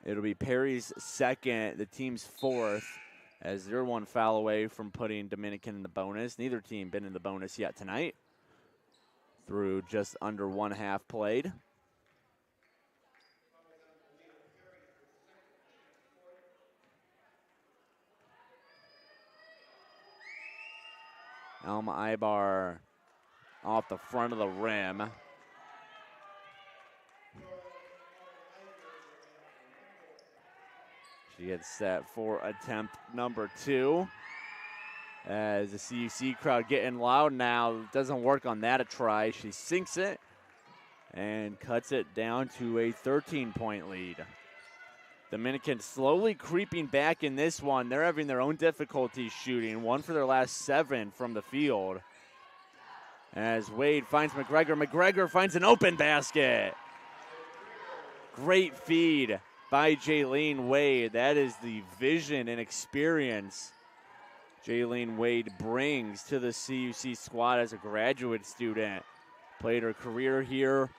It'll be Perry's second, the team's fourth, as they're one foul away from putting Dominican in the bonus. Neither team been in the bonus yet tonight, through just under 1 half played. Alma Ibar off the front of the rim. She gets set for attempt number 2. As the CUC crowd getting loud now. Doesn't work on that a try. She sinks it and cuts it down to a 13-point lead. Dominican slowly creeping back in this one. They're having their own difficulties shooting. 1 for their last 7 from the field. As Wade finds McGregor. McGregor finds an open basket. Great feed by Jaylene Wade. That is the vision and experience Jaylene Wade brings to the CUC squad as a graduate student. Played her career here.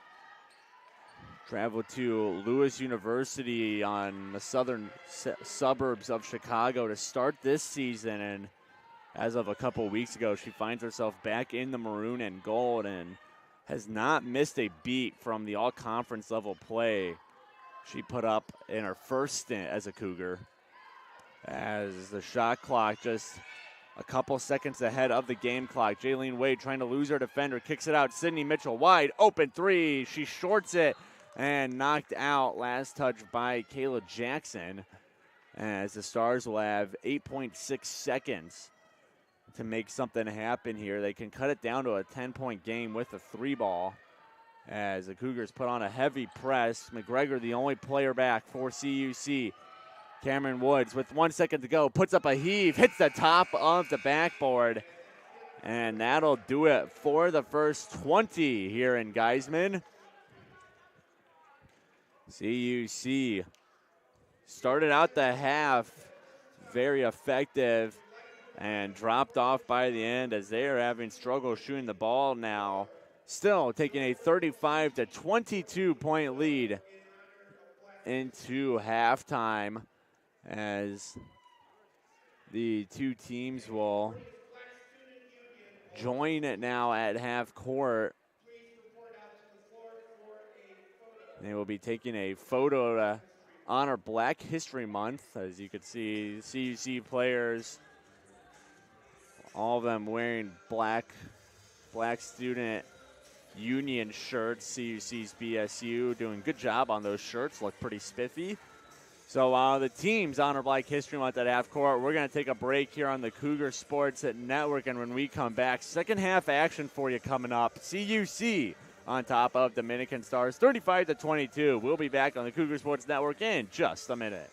Traveled to Lewis University on the southern suburbs of Chicago to start this season. And as of a couple weeks ago, she finds herself back in the maroon and gold and has not missed a beat from the all-conference level play she put up in her first stint as a Cougar. As the shot clock just a couple seconds ahead of the game clock. Jaylene Wade trying to lose her defender, kicks it out. Sydney Mitchell wide open 3. She shorts it and knocked out. Last touch by Kayla Jackson. As the Stars will have 8.6 seconds to make something happen here. They can cut it down to a 10-point game with a 3-ball. As the Cougars put on a heavy press. McGregor, the only player back for CUC. Cameron Woods with 1 second to go, puts up a heave, hits the top of the backboard. And that'll do it for the first 20 here in Geisman. CUC started out the half very effective and dropped off by the end as they are having struggle shooting the ball now. Still taking a 35-22 point lead into halftime, as the two teams will join it now at half court. They will be taking a photo to honor Black History Month. As you can see, CUC players, all of them wearing black student union shirts. CUC's BSU doing a good job on those shirts, look pretty spiffy. So the teams honor Black History Month at half court. We're going to take a break here on the Cougar Sports Network, and when we come back, second half action for you coming up. CUC on top of Dominican Stars, 35-22. We'll be back on the Cougar Sports Network in just a minute.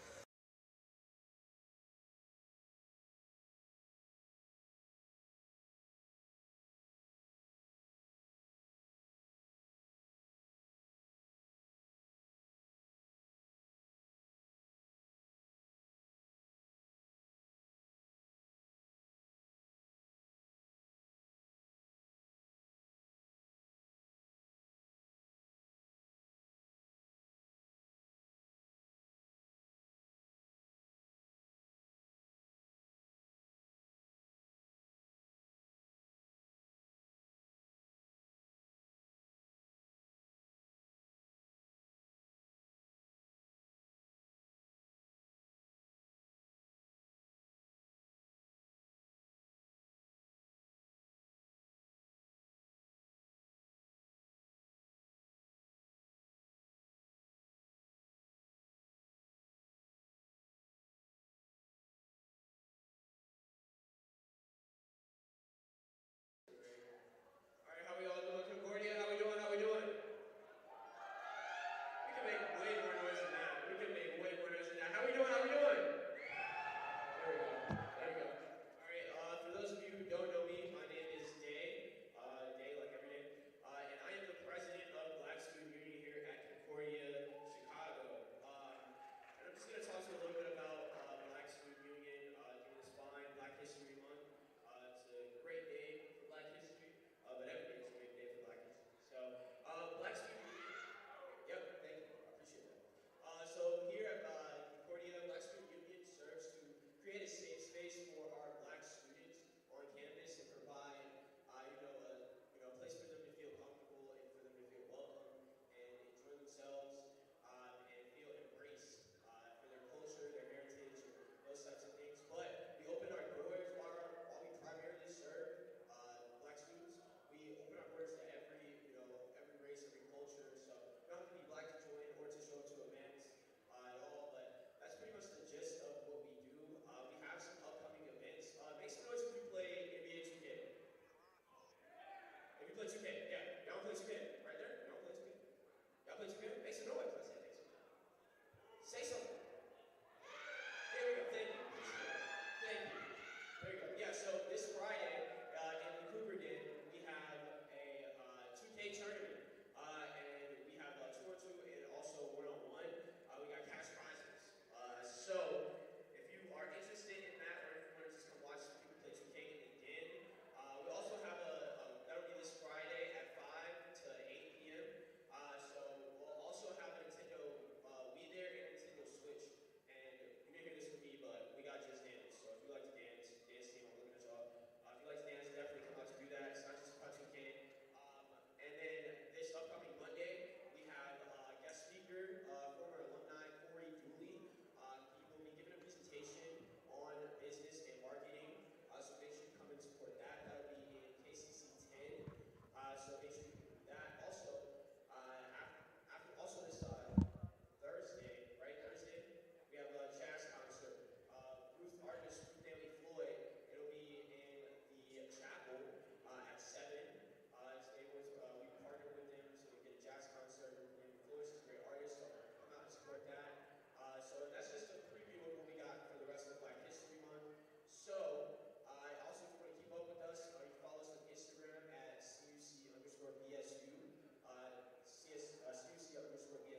state tournament, and we have 2-on-2 and also 1-on-1. We got cash prizes. So if you are interested in that, or if you want to just come watch some people play 2K again, we also have that'll be this Friday at 5 to 8 p.m. So we'll also have a Nintendo Wii there and a Nintendo Switch. And you may hear this from me, but we got Just Dance. So if you like to dance team, I'm looking at y'all. If you like to dance, definitely come out to do that. It's not just about 2K. And then this upcoming Monday, we have guest speaker, former alumni Corey Dooley. He will be giving a presentation on business and marketing. So make sure you come and support that. That'll be in KCC 10. So make sure you do that. Also, also this Thursday, right? Thursday, we have a jazz concert. Artist Ruth Daly Floyd. It'll be in the chapel at 7. We partnered with them to get a jazz concert. And Floyd's a great artist, so come out and support that. So that's just a preview of what we got for the rest of Black History Month. So also, if you want to keep up with us, you can follow us on Instagram at CUC_BSU. CUC_BSU. So if you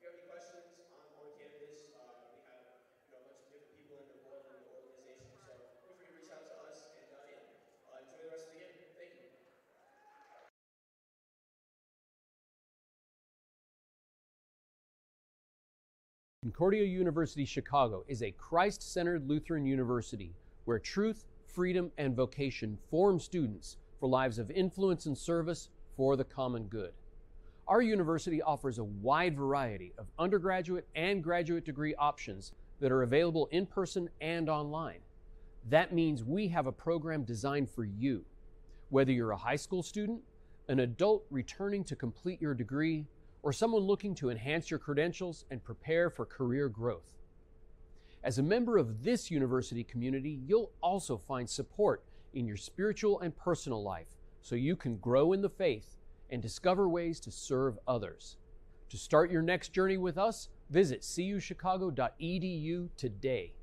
have any questions on campus, we have a bunch of different people in the organization. So feel free to reach out to us and enjoy the rest of the game. Thank you. Concordia University Chicago is a Christ-centered Lutheran university where truth, freedom, and vocation form students for lives of influence and service for the common good. Our university offers a wide variety of undergraduate and graduate degree options that are available in person and online. That means we have a program designed for you. Whether you're a high school student, an adult returning to complete your degree, or someone looking to enhance your credentials and prepare for career growth. As a member of this university community, you'll also find support in your spiritual and personal life so you can grow in the faith and discover ways to serve others. To start your next journey with us, visit cuchicago.edu today.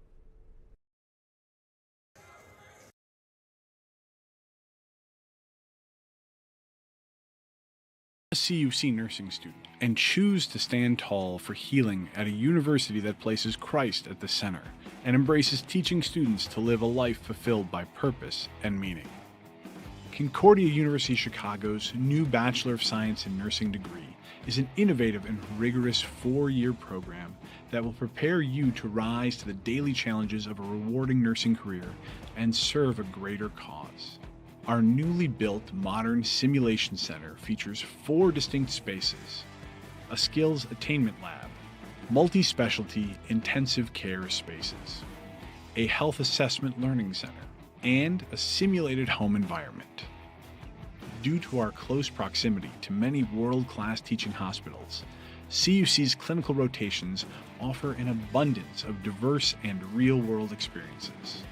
A CUC nursing student and choose to stand tall for healing at a university that places Christ at the center and embraces teaching students to live a life fulfilled by purpose and meaning. Concordia University Chicago's new Bachelor of Science in Nursing degree is an innovative and rigorous 4-year program that will prepare you to rise to the daily challenges of a rewarding nursing career and serve a greater cause. Our newly built modern simulation center features 4 distinct spaces: a skills attainment lab, multi-specialty intensive care spaces, a health assessment learning center, and a simulated home environment. Due to our close proximity to many world-class teaching hospitals, CUC's clinical rotations offer an abundance of diverse and real-world experiences.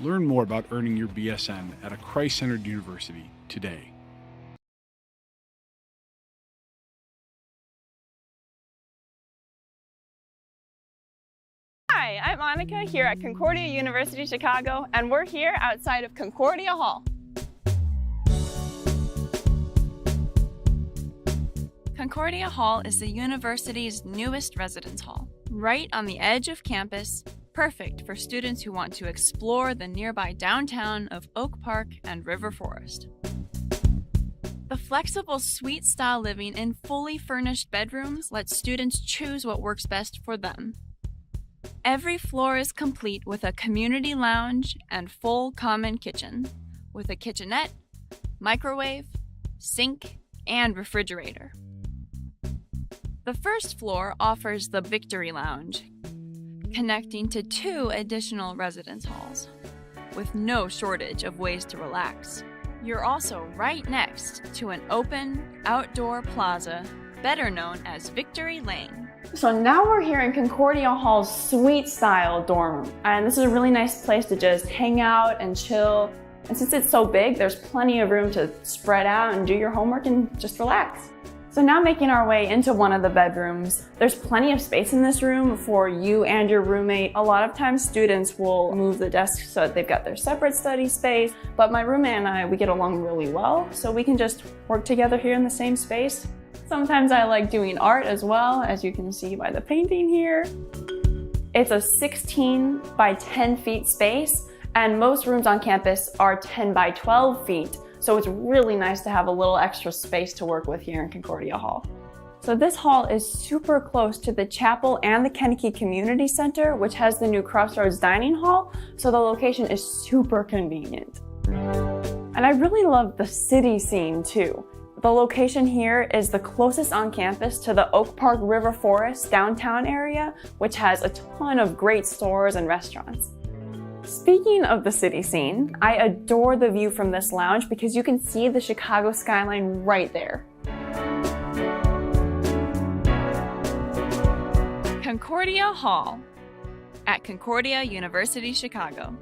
Learn more about earning your BSN at a Christ-centered university today. Hi, I'm Monica here at Concordia University Chicago, and we're here outside of Concordia Hall. Concordia Hall is the university's newest residence hall, right on the edge of campus, perfect for students who want to explore the nearby downtown of Oak Park and River Forest. The flexible suite-style living in fully furnished bedrooms lets students choose what works best for them. Every floor is complete with a community lounge and full common kitchen, with a kitchenette, microwave, sink, and refrigerator. The first floor offers the Victory Lounge, connecting to 2 additional residence halls, with no shortage of ways to relax. You're also right next to an open, outdoor plaza, better known as Victory Lane. So now we're here in Concordia Hall's suite-style dorm room, and this is a really nice place to just hang out and chill. And since it's so big, there's plenty of room to spread out and do your homework and just relax. So now making our way into one of the bedrooms, there's plenty of space in this room for you and your roommate. A lot of times students will move the desks so that they've got their separate study space, but my roommate and I, we get along really well, so we can just work together here in the same space. Sometimes I like doing art as well, as you can see by the painting here. It's a 16 by 10 feet space, and most rooms on campus are 10 by 12 feet. So it's really nice to have a little extra space to work with here in Concordia Hall. So this hall is super close to the chapel and the Kennedy Community Center, which has the new Crossroads Dining Hall. So the location is super convenient. And I really love the city scene too. The location here is the closest on campus to the Oak Park River Forest downtown area, which has a ton of great stores and restaurants. Speaking of the city scene, I adore the view from this lounge because you can see the Chicago skyline right there. Concordia Hall at Concordia University, Chicago.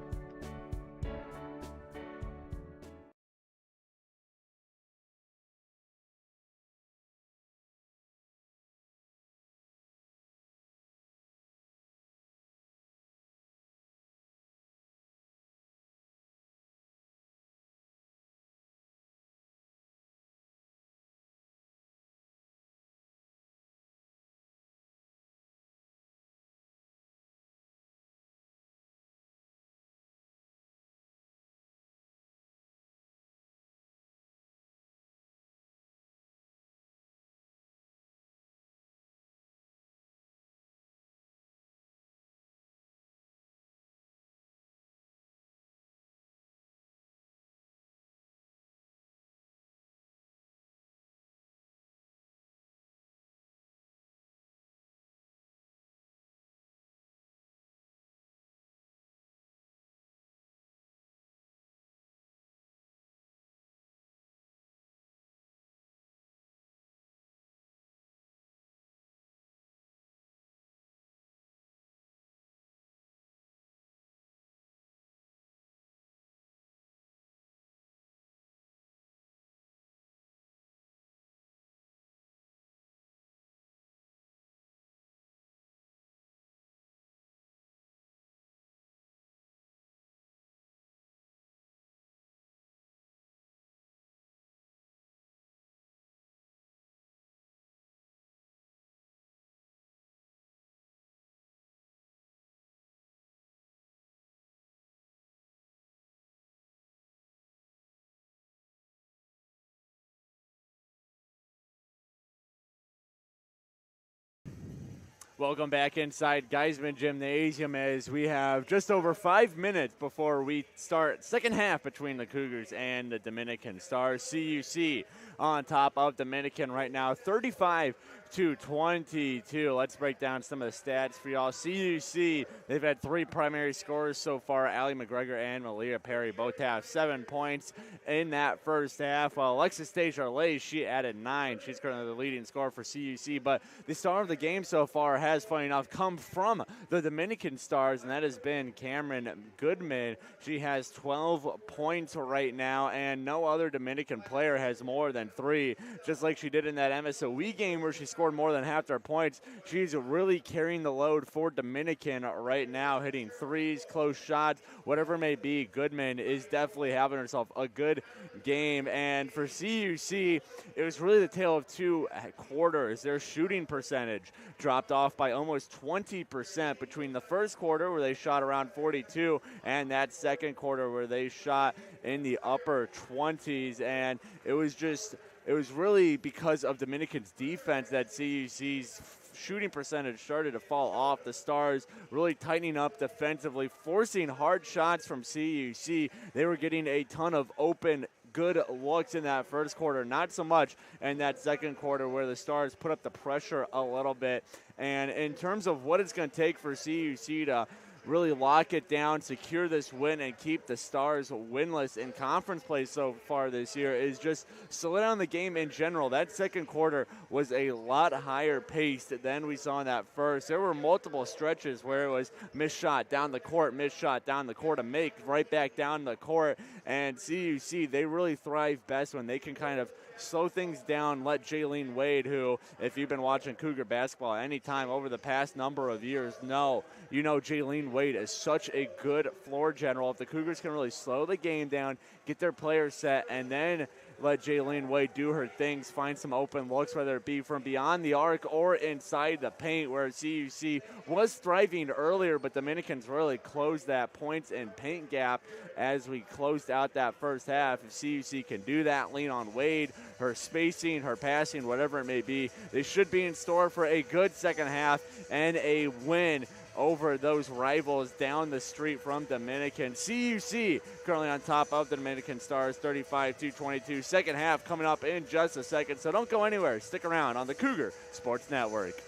Welcome back inside Geisman Gymnasium as we have just over 5 minutes before we start second half between the Cougars and the Dominican Stars. CUC on top of Dominican right now, 35-22. Let's break down some of the stats for y'all. CUC, they've had 3 primary scorers so far. Allie McGregor and Malia Perry both have 7 points in that first half. While Alexis Desjardins, she added 9. She's currently the leading scorer for CUC. But the star of the game so far has, funny enough, come from the Dominican Stars, and that has been Cameron Goodman. She has 12 points right now, and no other Dominican player has more than 3, just like she did in that MSOE game where she scored more than half their points. She's really carrying the load for Dominican right now, hitting threes, close shots, whatever it may be. Goodman is definitely having herself a good game. And for CUC, it was really the tale of 2 quarters. Their shooting percentage dropped off by almost 20% between the first quarter, where they shot around 42, and that second quarter where they shot in the upper 20s. And it was really because of Dominican's defense that CUC's shooting percentage started to fall off. The Stars really tightening up defensively, forcing hard shots from CUC. They were getting a ton of open good looks in that first quarter, not so much in that second quarter where the Stars put up the pressure a little bit. And in terms of what it's going to take for CUC to really lock it down, secure this win, and keep the Stars winless in conference play so far this year is just slow down the game in general. That second quarter was a lot higher paced than we saw in that first. There were multiple stretches where it was missed shot down the court, missed shot down the court, a make right back down the court. And CUC, they really thrive best when they can kind of slow things down, let Jaylene Wade, who, if you've been watching Cougar basketball any time over the past number of years, you know Jaylene Wade is such a good floor general. If the Cougars can really slow the game down, get their players set, and then let Jaylene Wade do her things, find some open looks, whether it be from beyond the arc or inside the paint, where CUC was thriving earlier, but Dominicans really closed that points and paint gap as we closed out that first half. If CUC can do that, lean on Wade, her spacing, her passing, whatever it may be, they should be in store for a good second half and a win over those rivals down the street from Dominican. CUC currently on top of the Dominican Stars, 35-22. Second half coming up in just a second, so don't go anywhere. Stick around on the Cougar Sports Network.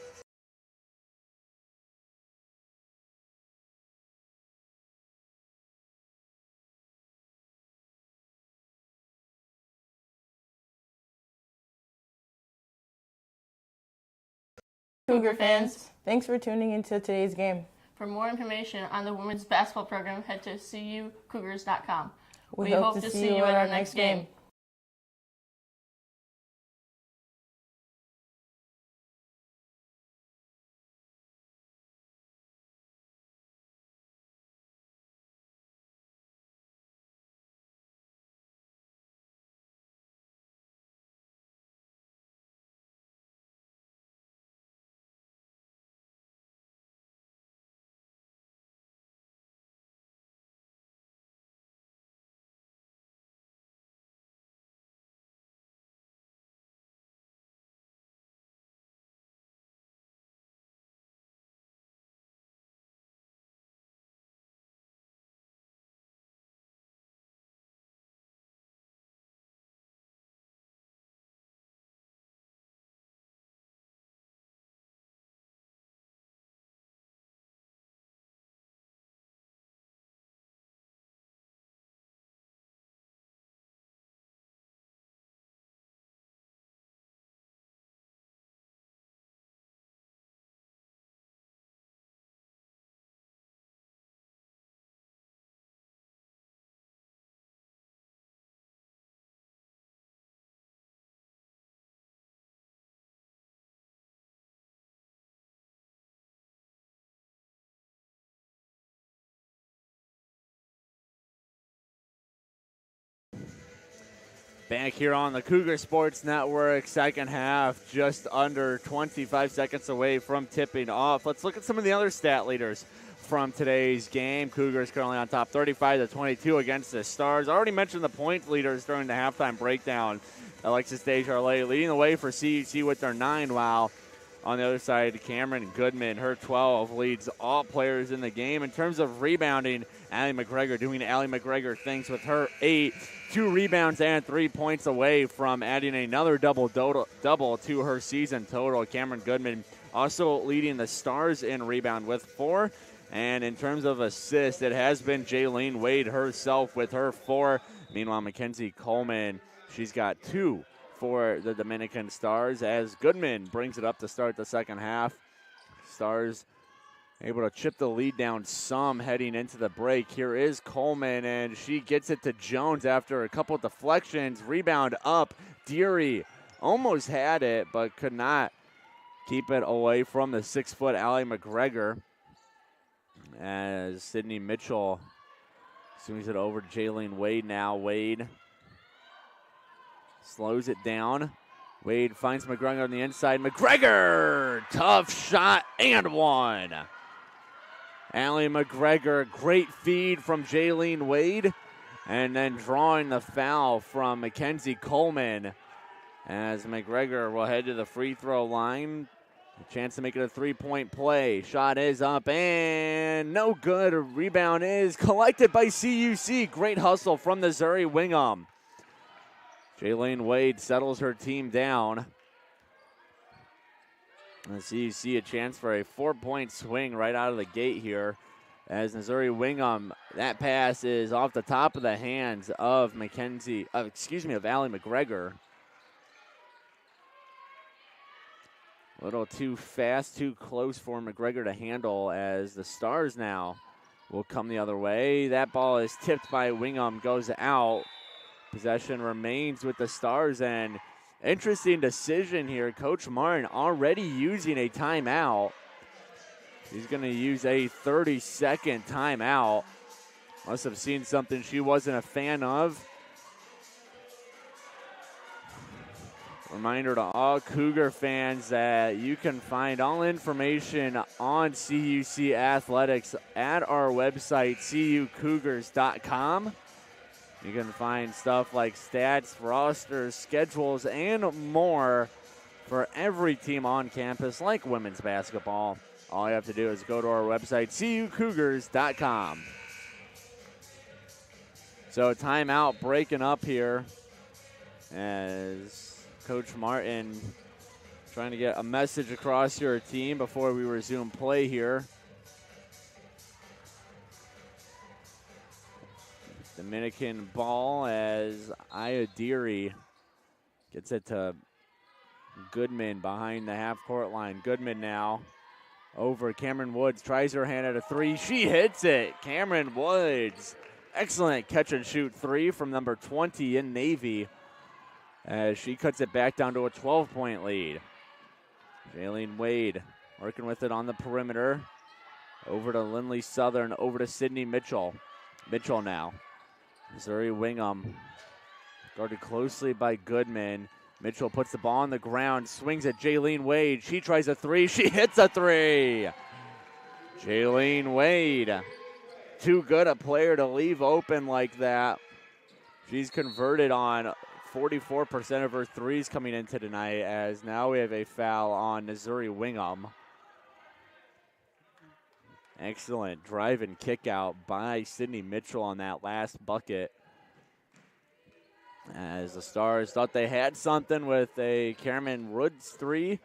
Cougar fans, thanks for tuning into today's game. For more information on the women's basketball program, head to cucougars.com. We hope to see you at our next game. Back here on the Cougar Sports Network, second half, just under 25 seconds away from tipping off. Let's look at some of the other stat leaders from today's game. Cougars currently on top 35-22 against the Stars. I already mentioned the point leaders during the halftime breakdown. Alexis Desjardins leading the way for CUC with their 9, while on the other side, Cameron Goodman, her 12, leads all players in the game. In terms of rebounding, Allie McGregor doing Allie McGregor things with her 8. 2 rebounds and 3 points away from adding another double to her season total. Cameron Goodman also leading the Stars in rebound with 4. And in terms of assists, it has been Jaylene Wade herself with her 4. Meanwhile, Mackenzie Coleman, she's got 2 for the Dominican Stars as Goodman brings it up to start the second half. Stars able to chip the lead down some heading into the break. Here is Coleman, and she gets it to Jones after a couple of deflections. Rebound up. Deary almost had it, but could not keep it away from the 6-foot Allie McGregor. As Sydney Mitchell swings it over to Jaylene Wade now. Wade slows it down. Wade finds McGregor on the inside. McGregor! Tough shot and one. Allie McGregor, great feed from Jaylene Wade. And then drawing the foul from Mackenzie Coleman. As McGregor will head to the free throw line. A chance to make it a 3-point play. Shot is up and no good. A rebound is collected by CUC. Great hustle from the Zuri Wingham. Jaylene Wade settles her team down. And CUC a chance for a 4-point swing right out of the gate here. as Missouri Wingham, that pass is off the top of the hands of Allie McGregor. A little too fast, too close for McGregor to handle, as the Stars now will come the other way. That ball is tipped by Wingham, goes out. Possession remains with the Stars, and interesting decision here. Coach Martin already using a timeout. He's going to use a 30-second timeout. Must have seen something she wasn't a fan of. Reminder to all Cougar fans that you can find all information on CUC athletics at our website, cucougars.com. You can find stuff like stats, rosters, schedules, and more for every team on campus, like women's basketball. All you have to do is go to our website, cucougars.com. So timeout breaking up here as Coach Martin trying to get a message across to our team before we resume play here. Dominican ball as Ayadiri gets it to Goodman behind the half-court line. Goodman now over Cameron Woods, tries her hand at a three. She hits it. Cameron Woods, excellent catch and shoot three from number 20 in Navy, as she cuts it back down to a 12-point lead. Jaylene Wade working with it on the perimeter. Over to Lindley Southern, over to Sydney Mitchell. Mitchell now. Missouri Wingham guarded closely by Goodman. Mitchell puts the ball on the ground, swings at Jaylene Wade. She tries a three. She hits a three. Jaylene Wade, too good a player to leave open like that. She's converted on 44% of her threes coming into tonight, as now we have a foul on Missouri Wingham. Excellent drive and kick out by Sydney Mitchell on that last bucket, as the Stars thought they had something with a Cameron Woods three.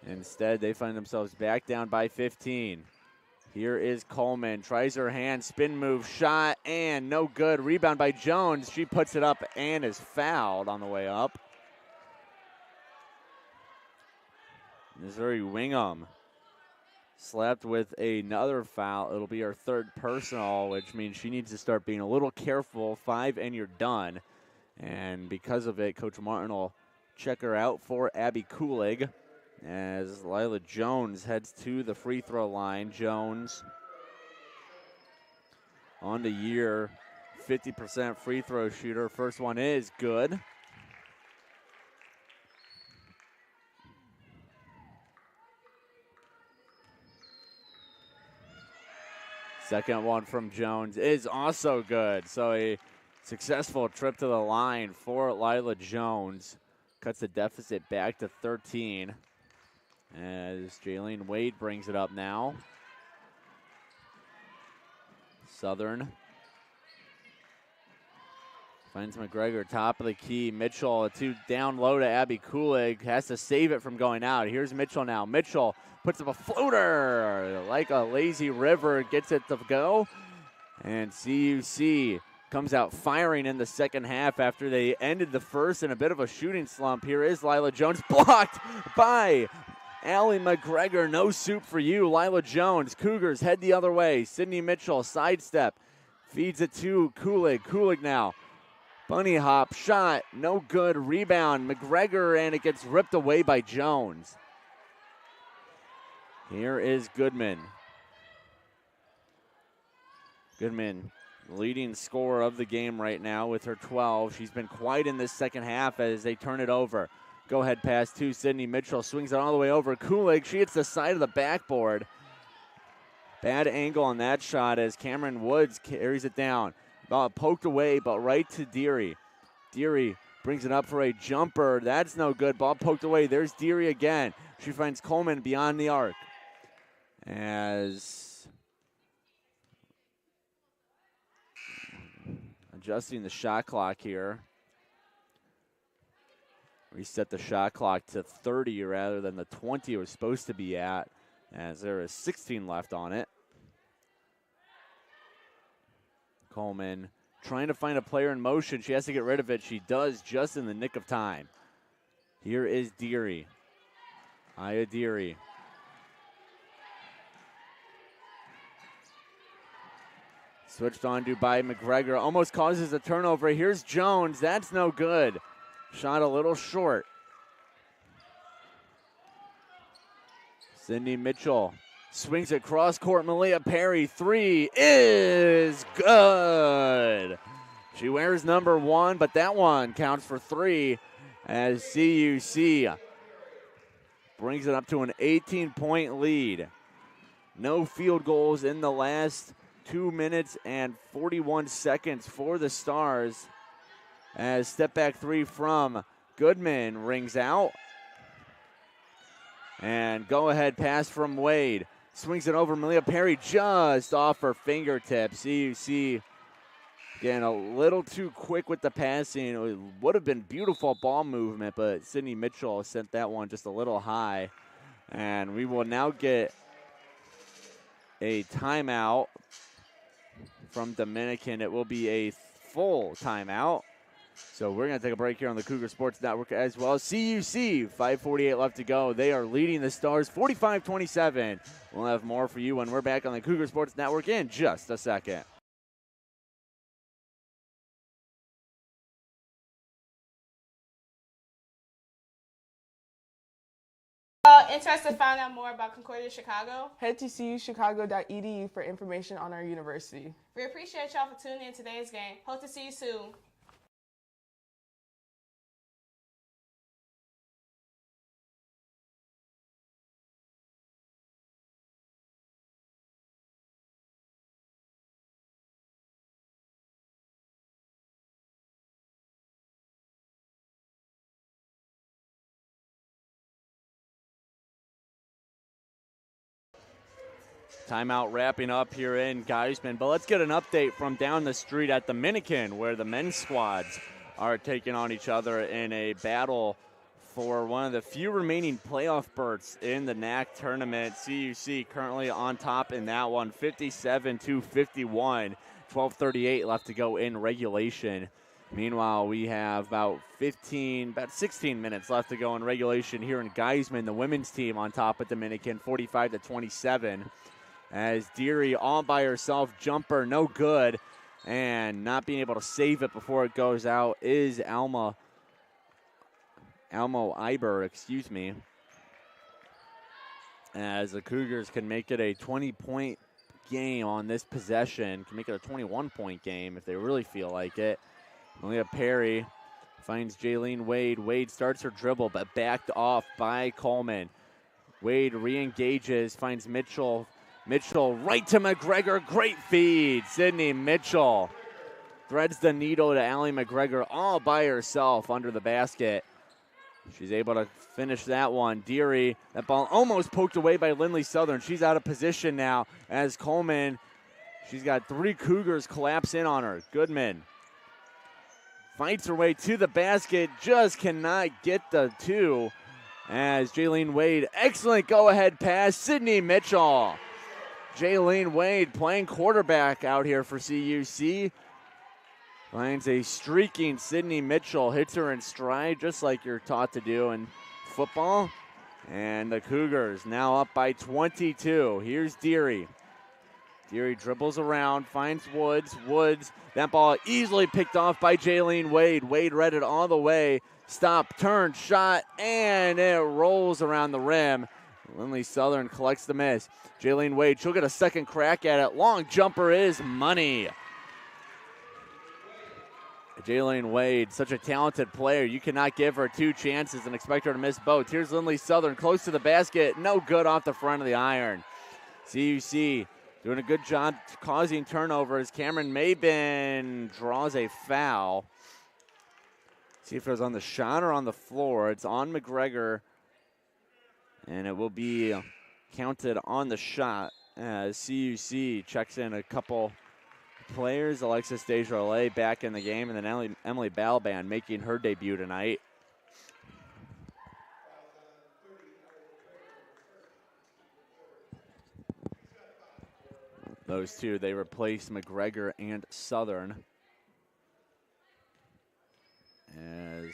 Instead, they find themselves back down by 15. Here is Coleman, tries her hand, spin move, shot, and no good. Rebound by Jones. She puts it up and is fouled on the way up. Missouri Wingham slapped with another foul. It'll be her third personal, which means she needs to start being a little careful. 5 and you're done. And because of it, Coach Martin will check her out for Abby Kulig, as Lila Jones heads to the free throw line. Jones on the year, 50% free throw shooter. First one is good. Second one from Jones is also good. So a successful trip to the line for Lila Jones. Cuts the deficit back to 13. As Jaylene Wade brings it up now. Southern finds McGregor, top of the key. Mitchell, a two down low to Abby Kulig. Has to save it from going out. Here's Mitchell now. Mitchell puts up a floater like a lazy river. Gets it to go. And CUC comes out firing in the second half after they ended the first in a bit of a shooting slump. Here is Lila Jones, blocked by Allie McGregor. No soup for you, Lila Jones. Cougars head the other way. Sydney Mitchell, sidestep, feeds it to Kulig. Kulig now, bunny hop, shot, no good. Rebound, McGregor, and it gets ripped away by Jones. Here is Goodman. Goodman, leading scorer of the game right now with her 12. She's been quiet in this second half as they turn it over. Go ahead pass to Sydney Mitchell. Swings it all the way over. Kulig, she hits the side of the backboard. Bad angle on that shot as Cameron Woods carries it down. Ball poked away, but right to Deary. Deary brings it up for a jumper. That's no good. Ball poked away. There's Deary again. She finds Coleman beyond the arc. As adjusting the shot clock here. Reset the shot clock to 30 rather than the 20 it was supposed to be at, as there is 16 left on it. Coleman trying to find a player in motion. She has to get rid of it. She does just in the nick of time. Here is Deary. Aya Deary. Switched on to by McGregor. Almost causes a turnover. Here's Jones. That's no good. Shot a little short. Sydney Mitchell swings it cross court. Malia Perry. 3 is good. She wears number 1, but that one counts for 3 as CUC brings it up to an 18-point lead. No field goals in the last 2 minutes and 41 seconds for the Stars as step back 3 from Goodman rings out. And go ahead pass from Wade. Swings it over Malia Perry just off her fingertips. CUC getting a little too quick with the passing. It would have been beautiful ball movement, but Sydney Mitchell sent that one just a little high. And we will now get a timeout from Dominican. It will be a full timeout. So we're going to take a break here on the Cougar Sports Network as well. CUC, 5:48 left to go. They are leading the Stars 45-27. We'll have more for you when we're back on the Cougar Sports Network in just a second. Interested to find out more about Concordia Chicago? Head to cuchicago.edu for information on our university. We appreciate y'all for tuning in today's game. Hope to see you soon. Timeout wrapping up here in Geisman, but let's get an update from down the street at Dominican, where the men's squads are taking on each other in a battle for one of the few remaining playoff berths in the NAC tournament. CUC currently on top in that one, 57-51, 12:38 left to go in regulation. Meanwhile, we have about 16 minutes left to go in regulation here in Geisman. The women's team on top of Dominican, 45-27. As Deary all by herself, jumper no good, and not being able to save it before it goes out is Almo Iber, as the Cougars can make it a 20-point game on this possession, can make it a 21-point game if they really feel like it. Malia Perry finds Jaylene Wade. Wade starts her dribble, but backed off by Coleman. Wade re-engages, finds Mitchell. Mitchell right to McGregor. Great feed. Sydney Mitchell threads the needle to Allie McGregor all by herself under the basket. She's able to finish that one. Deary, that ball almost poked away by Lindley Southern. She's out of position now as Coleman, she's got 3 Cougars collapse in on her. Goodman fights her way to the basket, just cannot get the 2 as Jaylene Wade, excellent go-ahead pass. Sydney Mitchell. Jaylene Wade playing quarterback out here for CUC. Finds a streaking Sydney Mitchell, hits her in stride just like you're taught to do in football. And the Cougars now up by 22. Here's Deary. Deary dribbles around, finds Woods. Woods, that ball easily picked off by Jaylene Wade. Wade read it all the way. Stop, turn, shot, and it rolls around the rim. Lindley Southern collects the miss. Jaylene Wade, she'll get a second crack at it. Long jumper is money. Jaylene Wade, such a talented player. You cannot give her 2 chances and expect her to miss both. Here's Lindley Southern, close to the basket. No good off the front of the iron. CUC doing a good job causing turnovers. Cameron Mabin draws a foul. See if it was on the shot or on the floor. It's on McGregor. And it will be counted on the shot as CUC checks in a couple players. Alexis Desjardins back in the game, and then Emily Balban making her debut tonight. Those two, they replaced McGregor and Southern. As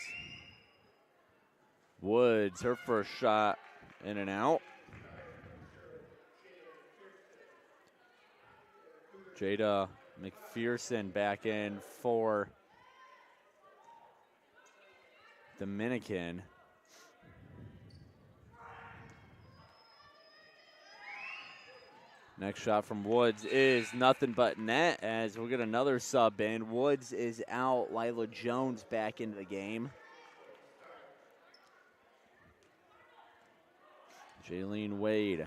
Woods, her first shot in and out. Jada McPherson back in for Dominican. Next shot from Woods is nothing but net as we'll get another sub in. Woods is out. Lila Jones back into the game. Jaylene Wade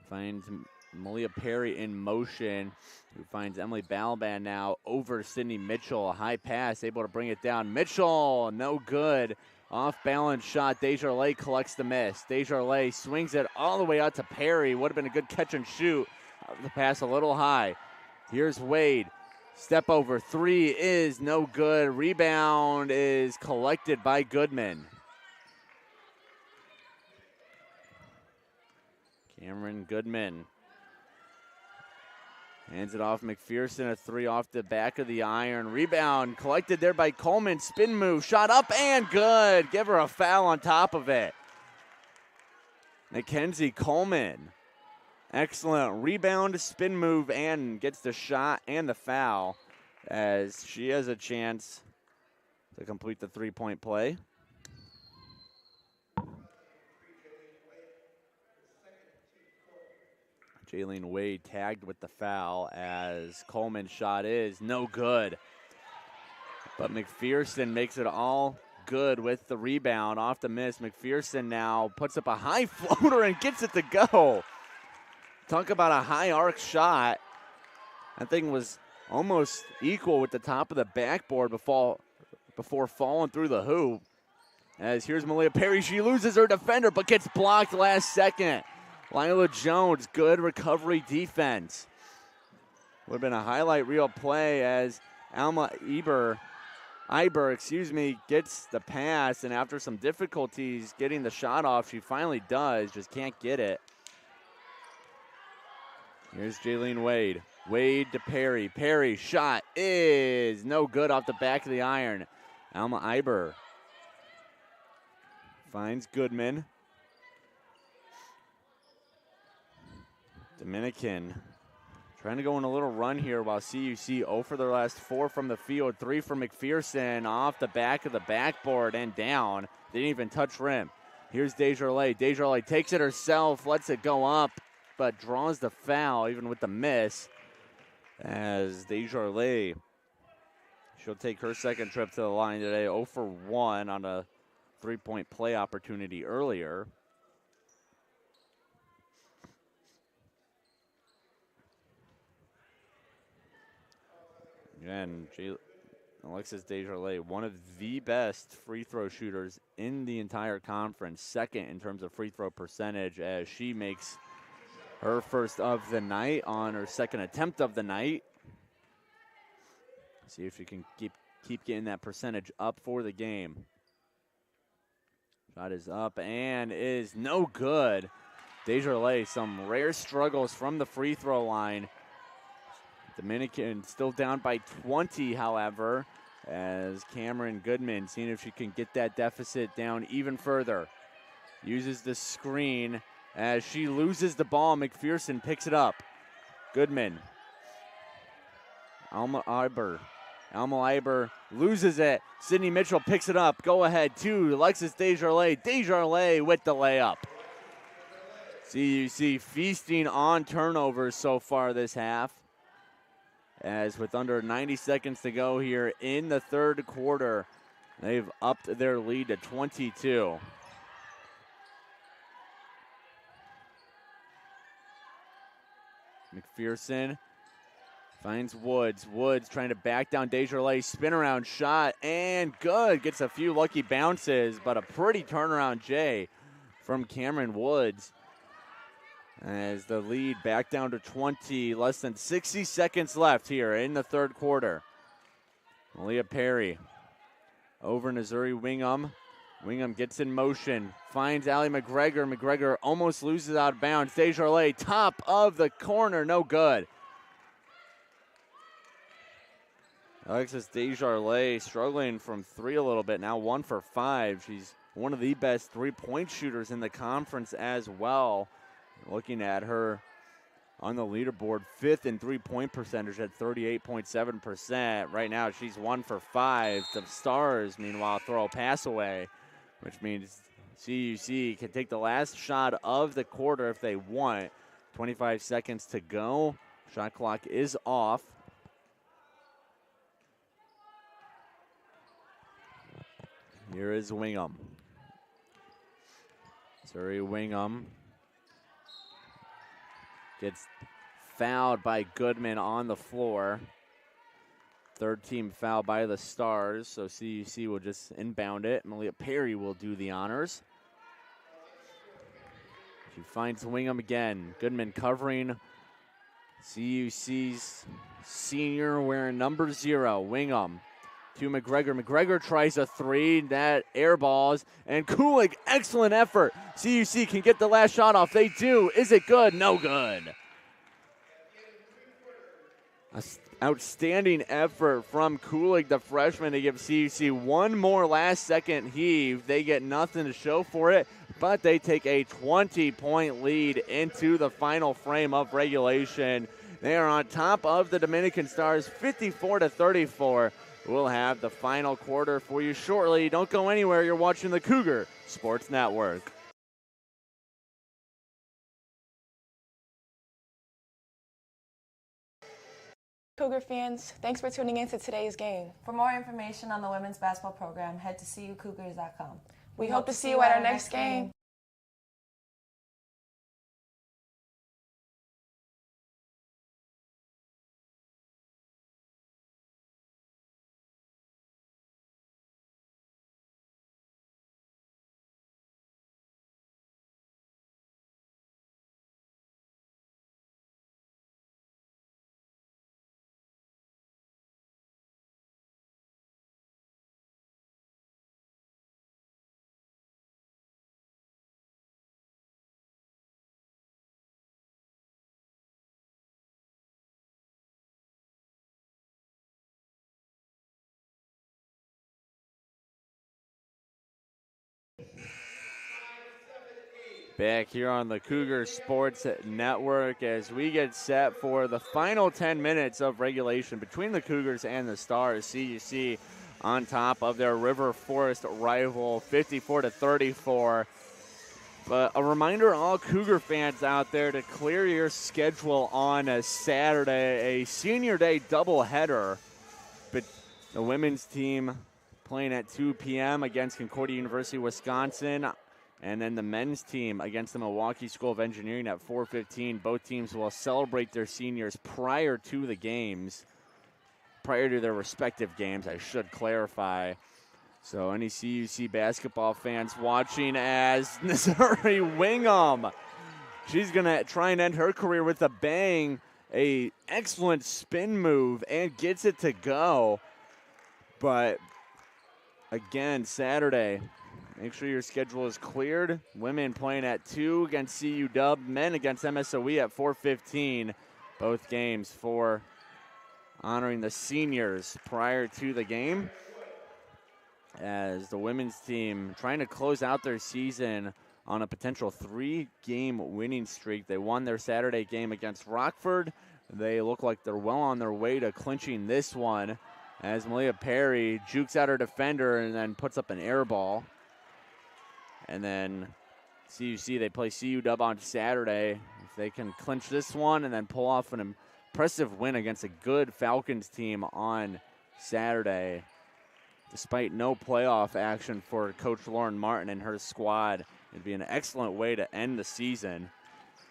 finds Malia Perry in motion, who finds Emily Balaban now over Sydney Mitchell. A high pass, able to bring it down. Mitchell, no good. Off balance shot. Desjardins collects the miss. Desjardins swings it all the way out to Perry. Would have been a good catch and shoot. The pass a little high. Here's Wade. Step over three is no good. Rebound is collected by Goodman. Cameron Goodman hands it off McPherson, a three off the back of the iron. Rebound collected there by Coleman. Spin move, shot up and good. Give her a foul on top of it. Mackenzie Coleman. Excellent rebound, spin move, and gets the shot and the foul as she has a chance to complete the three-point play. Jaylene Wade tagged with the foul as Coleman's shot is no good. But McPherson makes it all good with the rebound off the miss. McPherson now puts up a high floater and gets it to go. Talk about a high arc shot. That thing was almost equal with the top of the backboard before falling through the hoop. As here's Malia Perry. She loses her defender but gets blocked last second. Lila Jones, good recovery defense. Would have been a highlight reel play as Alma Iber, gets the pass, and after some difficulties getting the shot off, she finally does, just can't get it. Here's Jaylene Wade. Wade to Perry. Perry shot is no good off the back of the iron. Alma Iber finds Goodman. Dominican trying to go on a little run here while CUC 0 for their last 4 from the field. 3 from McPherson off the back of the backboard and down. They didn't even touch rim. Here's Desjardins. Desjardins takes it herself, lets it go up, but draws the foul even with the miss. As Desjardins, she'll take her second trip to the line today. 0 for 1 on a three-point play opportunity earlier. Again, Alexis Desjardins, one of the best free throw shooters in the entire conference, second in terms of free throw percentage, as she makes her first of the night on her second attempt of the night. See if she can keep getting that percentage up for the game. Shot is up and is no good. Desjardins, some rare struggles from the free throw line. Dominican still down by 20, however, as Cameron Goodman seeing if she can get that deficit down even further. Uses the screen as she loses the ball. McPherson picks it up. Goodman. Alma Iber loses it. Sydney Mitchell picks it up. Go ahead to Alexis Desjardins. Desjardins with the layup. CUC feasting on turnovers so far this half. As with under 90 seconds to go here in the third quarter, they've upped their lead to 22. McPherson finds Woods. Woods trying to back down Desjardins. Spin around shot and good. Gets a few lucky bounces, but a pretty turnaround J from Cameron Woods. As the lead back down to 20, less than 60 seconds left here in the third quarter. Malia Perry over Missouri Wingham. Wingham gets in motion, finds Allie McGregor. McGregor almost loses out of bounds. Desjardins, top of the corner, no good. Alexis Desjardins struggling from 3 a little bit, now 1 for 5. She's one of the best three-point shooters in the conference as well. Looking at her on the leaderboard, 5th in three-point percentage at 38.7%. Right now, she's 1 for 5. The Stars, meanwhile, throw a pass away, which means CUC can take the last shot of the quarter if they want. 25 seconds to go. Shot clock is off. Here is Wingham. Surrey Wingham gets fouled by Goodman on the floor. Third team foul by the Stars, so CUC will just inbound it. Malia Perry will do the honors. She finds Wingham again. Goodman covering CUC's senior wearing number 0, Wingham. To McGregor. McGregor tries a 3. That air balls. And Kulik, excellent effort. CUC can get the last shot off. They do. Is it good? No good. Outstanding effort from Kulik, the freshman, to give CUC one more last-second heave. They get nothing to show for it, but they take a 20-point lead into the final frame of regulation. They are on top of the Dominican Stars, 54-34. We'll have the final quarter for you shortly. Don't go anywhere. You're watching the Cougar Sports Network. Cougar fans, thanks for tuning in to today's game. For more information on the women's basketball program, head to cucougars.com. We hope to see you at our next game. Back here on the Cougar Sports Network as we get set for the final 10 minutes of regulation between the Cougars and the Stars. CUC on top of their River Forest rival, 54-34. But a reminder, all Cougar fans out there, to clear your schedule on a Saturday, a senior day doubleheader. But the women's team playing at 2 p.m. against Concordia University, Wisconsin. And then the men's team against the Milwaukee School of Engineering at 4:15. Both teams will celebrate their seniors prior to the games, prior to their respective games, I should clarify. So any CUC basketball fans watching, as Missouri Wingham, she's going to try and end her career with a bang, a excellent spin move, and gets it to go. But again, Saturday, make sure your schedule is cleared. Women playing at 2 against CU Dub. Men against MSOE at 4:15. Both games for honoring the seniors prior to the game. As the women's team trying to close out their season on a potential 3-game winning streak. They won their Saturday game against Rockford. They look like they're well on their way to clinching this one, as Malia Perry jukes out her defender and then puts up an air ball. And then CUC, they play CU Dub on Saturday. If they can clinch this one and then pull off an impressive win against a good Falcons team on Saturday, despite no playoff action for Coach Lauren Martin and her squad, it'd be an excellent way to end the season.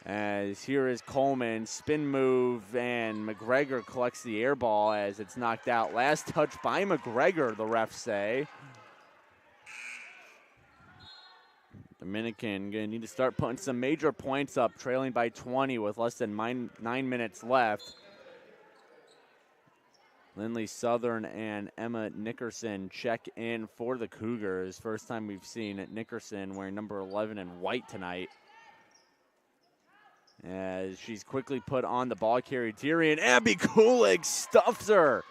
As here is Coleman, spin move, and McGregor collects the air ball as it's knocked out. Last touch by McGregor, the refs say. Dominican going to need to start putting some major points up, trailing by 20 with less than 9 minutes left. Lindley Southern and Emma Nickerson check in for the Cougars. First time we've seen Nickerson wearing number 11 in white tonight. As she's quickly put on the ball carrier, Deary, and Abby Kulig stuffs her.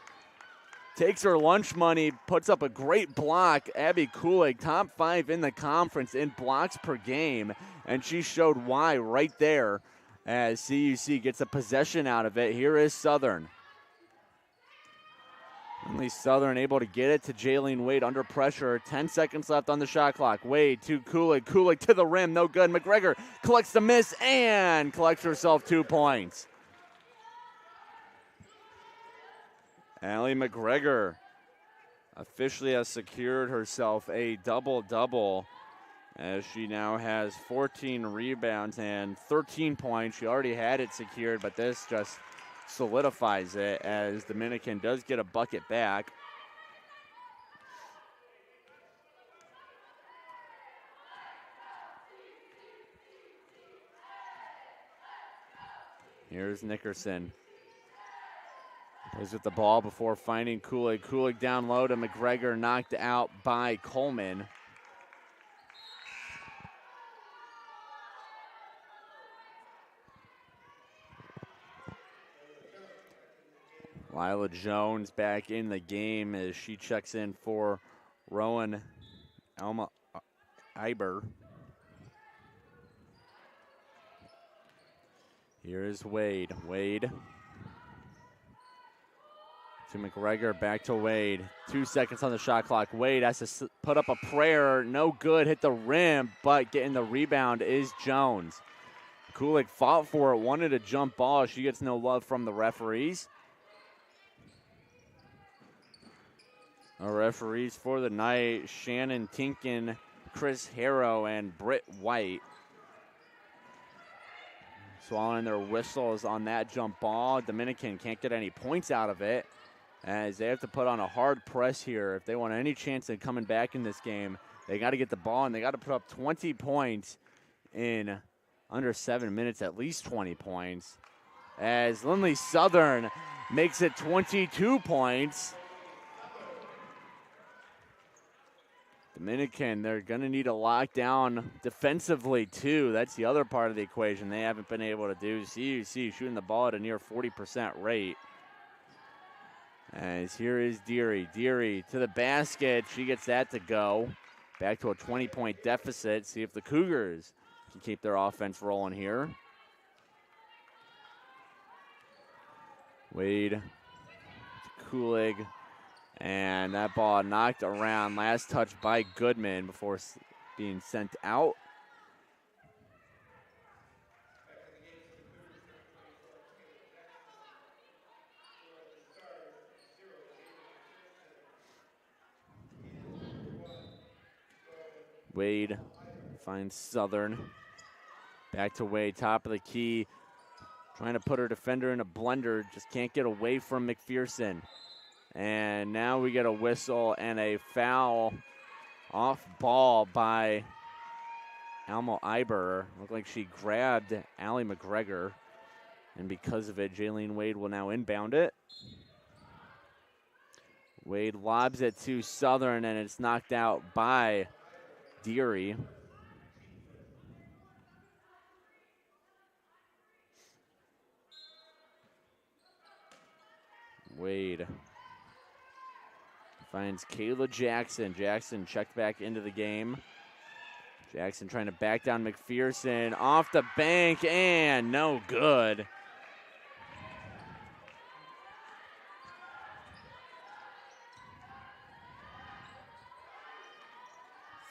Takes her lunch money, puts up a great block. Abby Kulig, top 5 in the conference in blocks per game, and she showed why right there as CUC gets a possession out of it. Here is Southern. Only Southern able to get it to Jaylene Wade under pressure. 10 seconds left on the shot clock. Wade to Kulig. Kulig to the rim. No good. McGregor collects the miss and collects herself 2 points. Allie McGregor officially has secured herself a double-double as she now has 14 rebounds and 13 points. She already had it secured, but this just solidifies it as Dominican does get a bucket back. Here's Nickerson. Plays with the ball before finding Kulig. Kulig down low to McGregor, knocked out by Coleman. Lila Jones back in the game as she checks in for Rowan Alma Iber. Here is Wade. Wade to McGregor, back to Wade. 2 seconds on the shot clock. Wade has to put up a prayer. No good, hit the rim, but getting the rebound is Jones. Kulig fought for it, wanted a jump ball. She gets no love from the referees. Our referees for the night, Shannon Tinkin, Chris Harrow, and Britt White. Swallowing their whistles on that jump ball. Dominican can't get any points out of it as they have to put on a hard press here. If they want any chance of coming back in this game, they got to get the ball and they got to put up 20 points in under 7 minutes, at least 20 points. As Lindley Southern makes it 22 points. Dominican, they're going to need to lock down defensively, too. That's the other part of the equation they haven't been able to do. CUC shooting the ball at a near 40% rate. As here is Deary. Deary to the basket. She gets that to go. Back to a 20-point deficit. See if the Cougars can keep their offense rolling here. Wade to Kulig. And that ball knocked around. Last touch by Goodman before being sent out. Wade finds Southern. Back to Wade, top of the key. Trying to put her defender in a blender. Just can't get away from McPherson. And now we get a whistle and a foul off ball by Alma Iber. Looked like she grabbed Allie McGregor. And because of it, Jaylene Wade will now inbound it. Wade lobs it to Southern, and it's knocked out by Deary. Wade finds Kayla Jackson. Jackson checked back into the game. Jackson trying to back down McPherson. Off the bank and no good.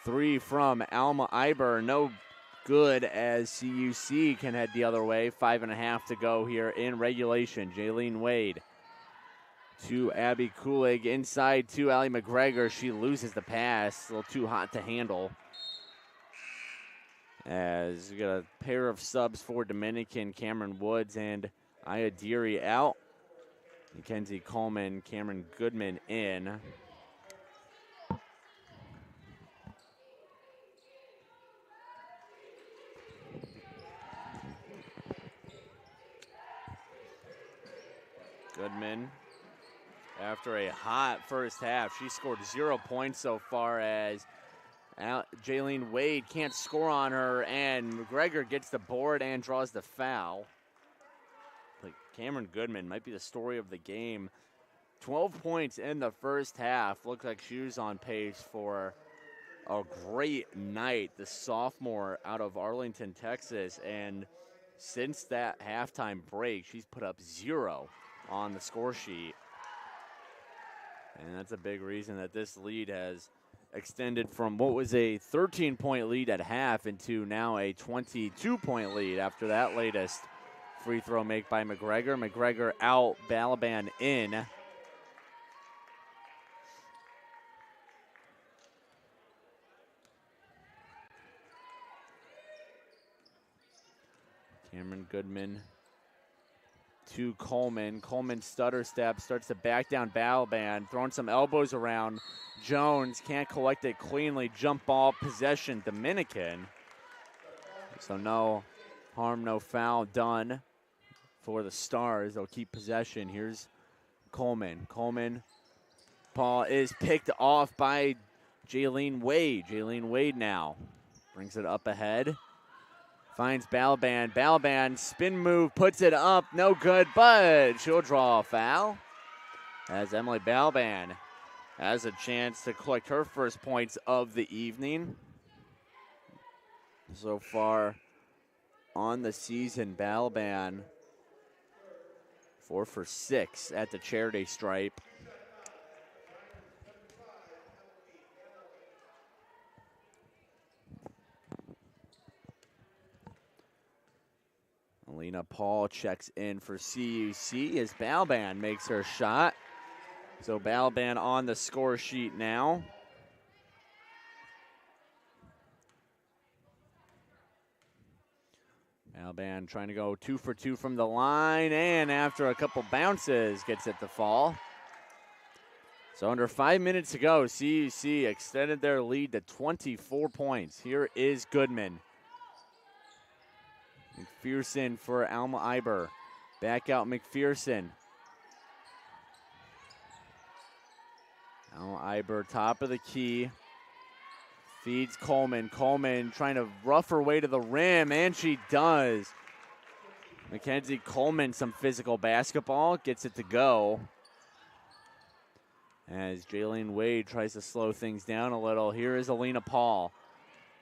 Three from Alma Iber. No good as CUC can head the other way. 5.5 to go here in regulation. Jaylene Wade to Abby Kulig. Inside to Allie McGregor. She loses the pass. A little too hot to handle. As we got a pair of subs for Dominican, Cameron Woods and Aya Deary out. Mackenzie Coleman, Cameron Goodman in. Goodman after a hot first half. She scored 0 points so far as Jaylene Wade can't score on her, and McGregor gets the board and draws the foul. But Cameron Goodman might be the story of the game. 12 points in the first half. Looked like she was on pace for a great night. The sophomore out of Arlington, Texas, and since that halftime break, she's put up 0 on the score sheet. And that's a big reason that this lead has extended from what was a 13-point lead at half into now a 22-point lead after that latest free throw make by McGregor. McGregor out, Balaban in. Cameron Goodman to Coleman. Coleman stutter step, starts to back down Balaban, throwing some elbows around. Jones can't collect it cleanly. Jump ball, possession, Dominican. So no harm, no foul done for the Stars. They'll keep possession. Here's Coleman. Coleman, ball is picked off by Jaylene Wade. Jaylene Wade now brings it up ahead. Finds Balaban. Balaban, spin move, puts it up. No good, but she'll draw a foul as Emily Balaban has a chance to collect her first points of the evening. So far on the season, Balaban 4 for 6 at the charity stripe. Alina Paul checks in for CUC as Balaban makes her shot. So Balaban on the score sheet now. Balaban trying to go 2 for 2 from the line, and after a couple bounces gets it to fall. So under 5 minutes to go, CUC extended their lead to 24 points. Here is Goodman. McPherson for Alma Iber. Back out McPherson. Alma Iber, top of the key. Feeds Coleman. Coleman trying to rough her way to the rim, and she does. Mackenzie Coleman, some physical basketball, gets it to go. As Jaylene Wade tries to slow things down a little. Here is Alina Paul.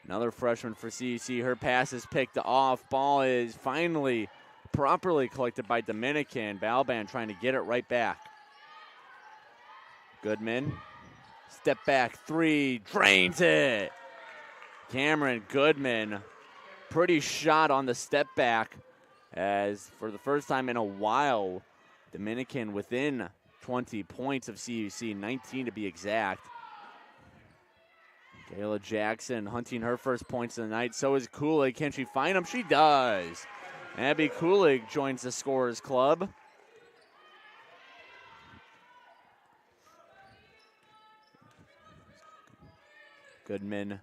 Another freshman for CUC. Her pass is picked off. Ball is finally properly collected by Dominican. Balaban trying to get it right back. Goodman. Step back three. Drains it. Cameron Goodman. Pretty shot on the step back. As for the first time in a while, Dominican within 20 points of CUC. 19 to be exact. Kayla Jackson hunting her first points of the night. So is Kulig. Can she find him? She does. Abby Kulig joins the Scorers Club. Goodman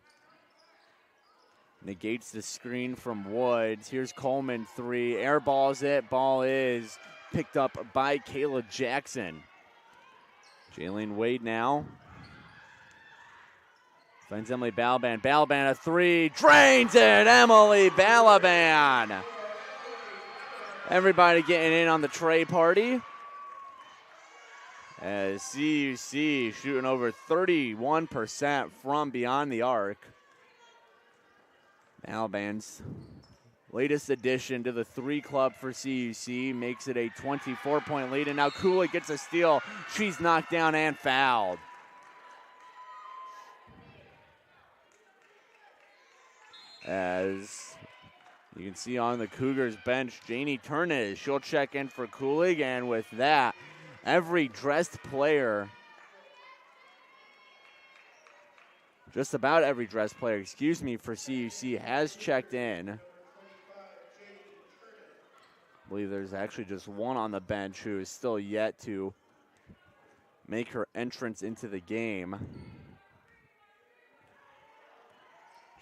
negates the screen from Woods. Here's Coleman, 3. Airballs it. Ball is picked up by Kayla Jackson. Jaylene Wade now. Finds Emily Balaban. Balaban a 3. Drains it. Emily Balaban. Everybody getting in on the tray party. As CUC shooting over 31% from beyond the arc. Balaban's latest addition to the 3 club for CUC makes it a 24-point lead. And now Kulik gets a steal. She's knocked down and fouled. As you can see on the Cougars bench, Janie Turnez, she'll check in for Kulig, and with that, every dressed player, just about every dressed player, excuse me, for CUC has checked in. I believe there's actually just one on the bench who is still yet to make her entrance into the game.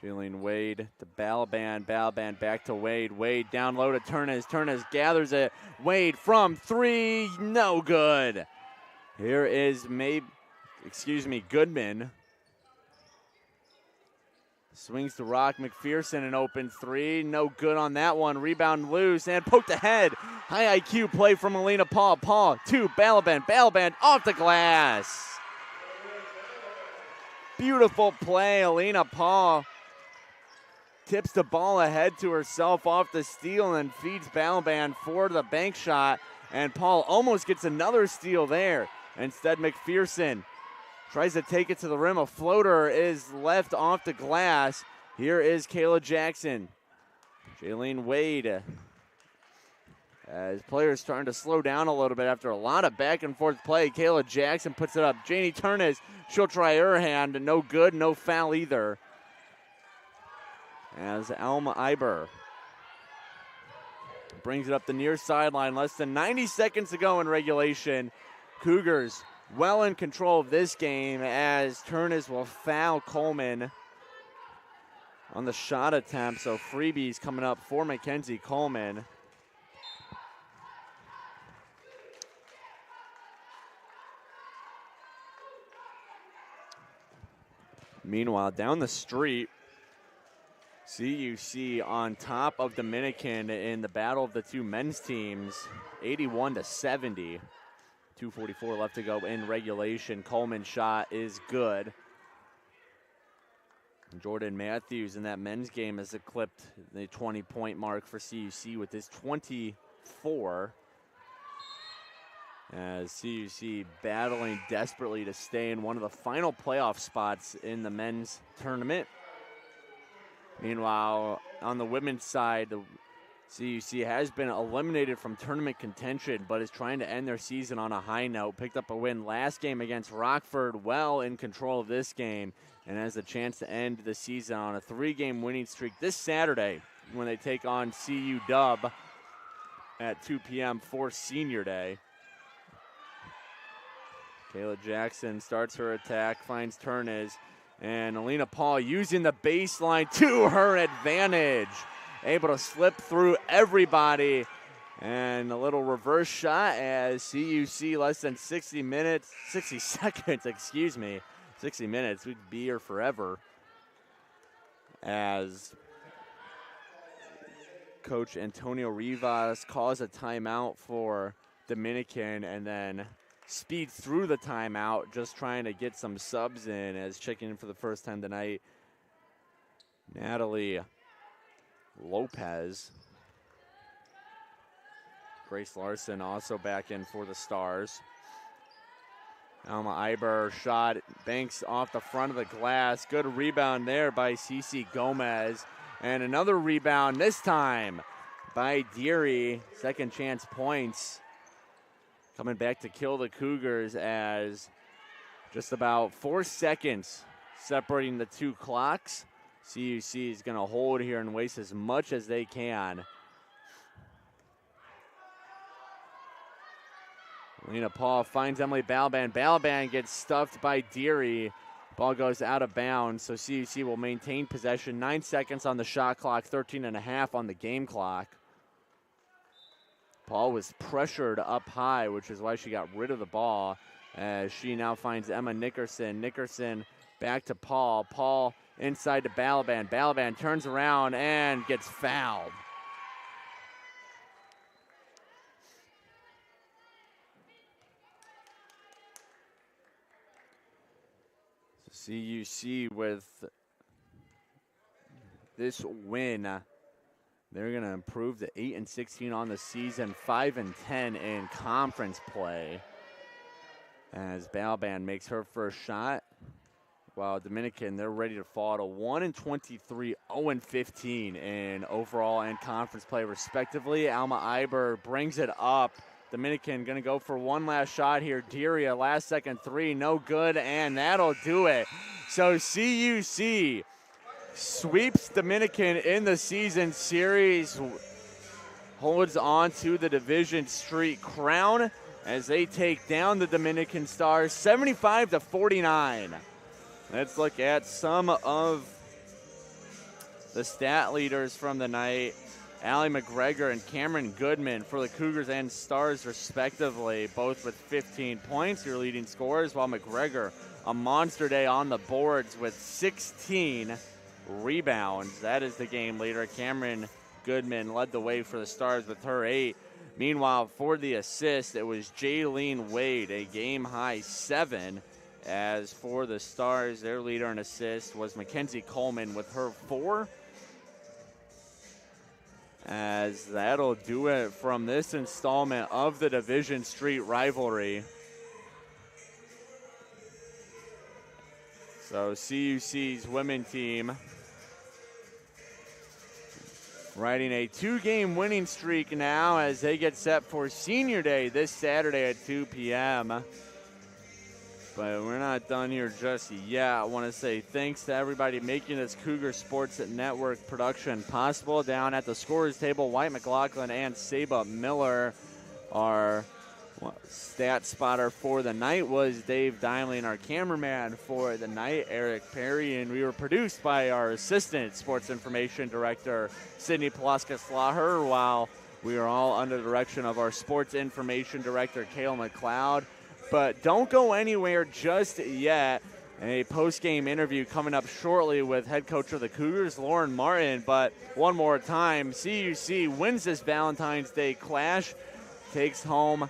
Jaylene Wade to Balaban. Balaban back to Wade. Wade down low to Turnez. Turnez gathers it. Wade from 3. No good. Here is Goodman. Swings to Rock McPherson, an open three. No good on that one. Rebound loose and poked ahead. High IQ play from Alina Paul. Paul to Balaban. Balaban off the glass. Beautiful play. Alina Paul tips the ball ahead to herself off the steal and then feeds Balaban for the bank shot. And Paul almost gets another steal there. Instead, McPherson tries to take it to the rim. A floater is left off the glass. Here is Kayla Jackson. Jaylene Wade. As players starting to slow down a little bit after a lot of back and forth play. Kayla Jackson puts it up. Janie Turnez, she'll try her hand. No good, no foul either. As Alma Iber brings it up the near sideline. Less than 90 seconds to go in regulation. Cougars well in control of this game as Turnez will foul Coleman on the shot attempt. So freebies coming up for Mackenzie Coleman. Meanwhile, down the street, CUC on top of Dominican in the battle of the two men's teams, 81-70. 2:44 left to go in regulation. Coleman's shot is good. Jordan Matthews in that men's game has eclipsed the 20-point mark for CUC with his 24. As CUC battling desperately to stay in one of the final playoff spots in the men's tournament. Meanwhile, on the women's side, the CUC has been eliminated from tournament contention, but is trying to end their season on a high note. Picked up a win last game against Rockford, well in control of this game, and has a chance to end the season on a 3-game winning streak this Saturday when they take on CU Dub at 2 p.m. for Senior Day. Kayla Jackson starts her attack, finds Turnez, and Alina Paul using the baseline to her advantage. Able to slip through everybody. And a little reverse shot as CUC less than 60 seconds, 60 minutes. We'd be here forever. As Coach Antonio Rivas calls a timeout for Dominican and then speeds through the timeout, just trying to get some subs in as checking in for the first time tonight. Natalie Lopez. Grace Larson also back in for the Stars. Alma Iber shot, banks off the front of the glass. Good rebound there by Cece Gomez. And another rebound this time by Deary. Second chance points. Coming back to kill the Cougars as just about 4 seconds separating the two clocks. CUC is going to hold here and waste as much as they can. Alina Paul finds Emily Balaban. Balaban gets stuffed by Deary. Ball goes out of bounds, so CUC will maintain possession. 9 seconds on the shot clock, 13.5 on the game clock. Paul was pressured up high, which is why she got rid of the ball, as she now finds Emma Nickerson. Nickerson back to Paul. Paul inside to Balaban. Balaban turns around and gets fouled. CUC with this win, they're going to improve to 8-16 on the season, 5-10 in conference play. As Balaban makes her first shot, while Dominican, they're ready to fall to 1-23, 0-15 in overall and conference play respectively. Alma Iber brings it up. Dominican going to go for one last shot here. Deary, a last second three, no good, and that'll do it. So CUC sweeps Dominican in the season series, holds on to the Division Street crown as they take down the Dominican Stars 75-49. Let's look at some of the stat leaders from the night Allie McGregor and Cameron Goodman for the Cougars and Stars, respectively, both with 15 points, your leading scorers, while McGregor, a monster day on the boards with 16 rebounds. That is the game leader. Cameron Goodman led the way for the Stars with her 8. Meanwhile, for the assist, it was Jaylene Wade, a game-high 7. As for the Stars, their leader in assists was Mackenzie Coleman with her 4. As that'll do it from this installment of the Division Street rivalry. So CUC's women team riding a 2-game winning streak now as they get set for Senior Day this Saturday at 2 p.m. But we're not done here just yet. I want to say thanks to everybody making this Cougar Sports Network production possible. Down at the scorers table, White McLaughlin and Saba Miller. Our stat spotter for the night was Dave Dimeling. Our cameraman for the night, Eric Perry. And we were produced by our assistant sports information director, Sydney Palaska-Slaher, while we are all under the direction of our sports information director, Kale McLeod. But don't go anywhere just yet. A post-game interview coming up shortly with head coach of the Cougars, Lauren Martin. But one more time, CUC wins this Valentine's Day clash, takes home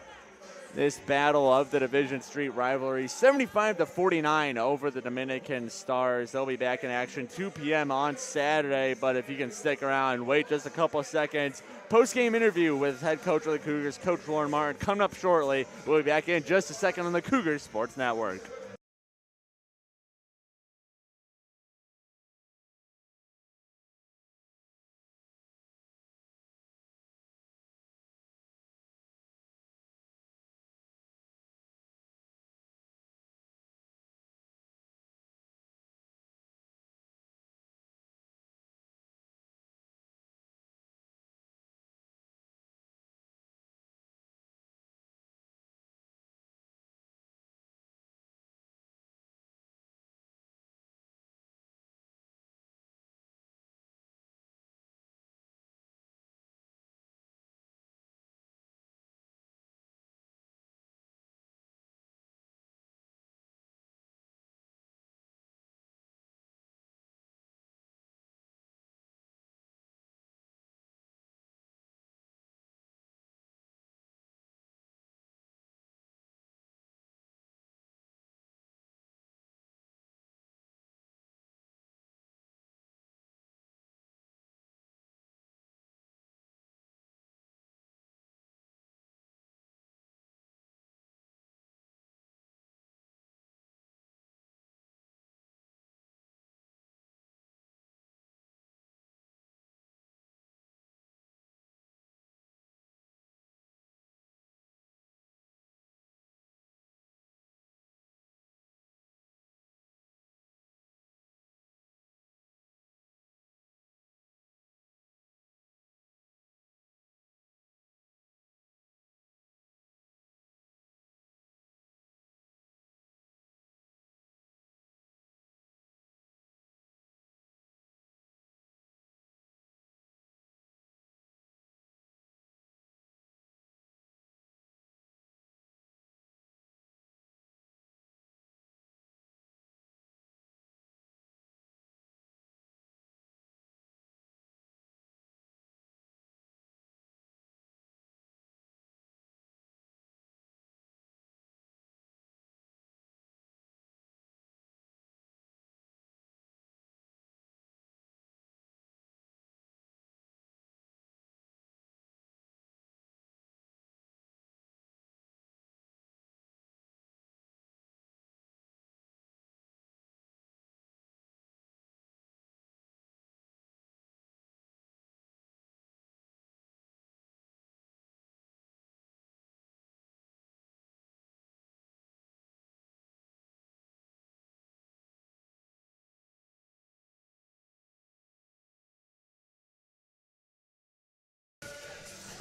this battle of the Division Street rivalry, 75-49 over the Dominican Stars. They'll be back in action 2 p.m. on Saturday, but if you can stick around and wait just a couple of seconds, post-game interview with head coach of the Cougars, Coach Lauren Martin, coming up shortly. We'll be back in just a second on the Cougars Sports Network.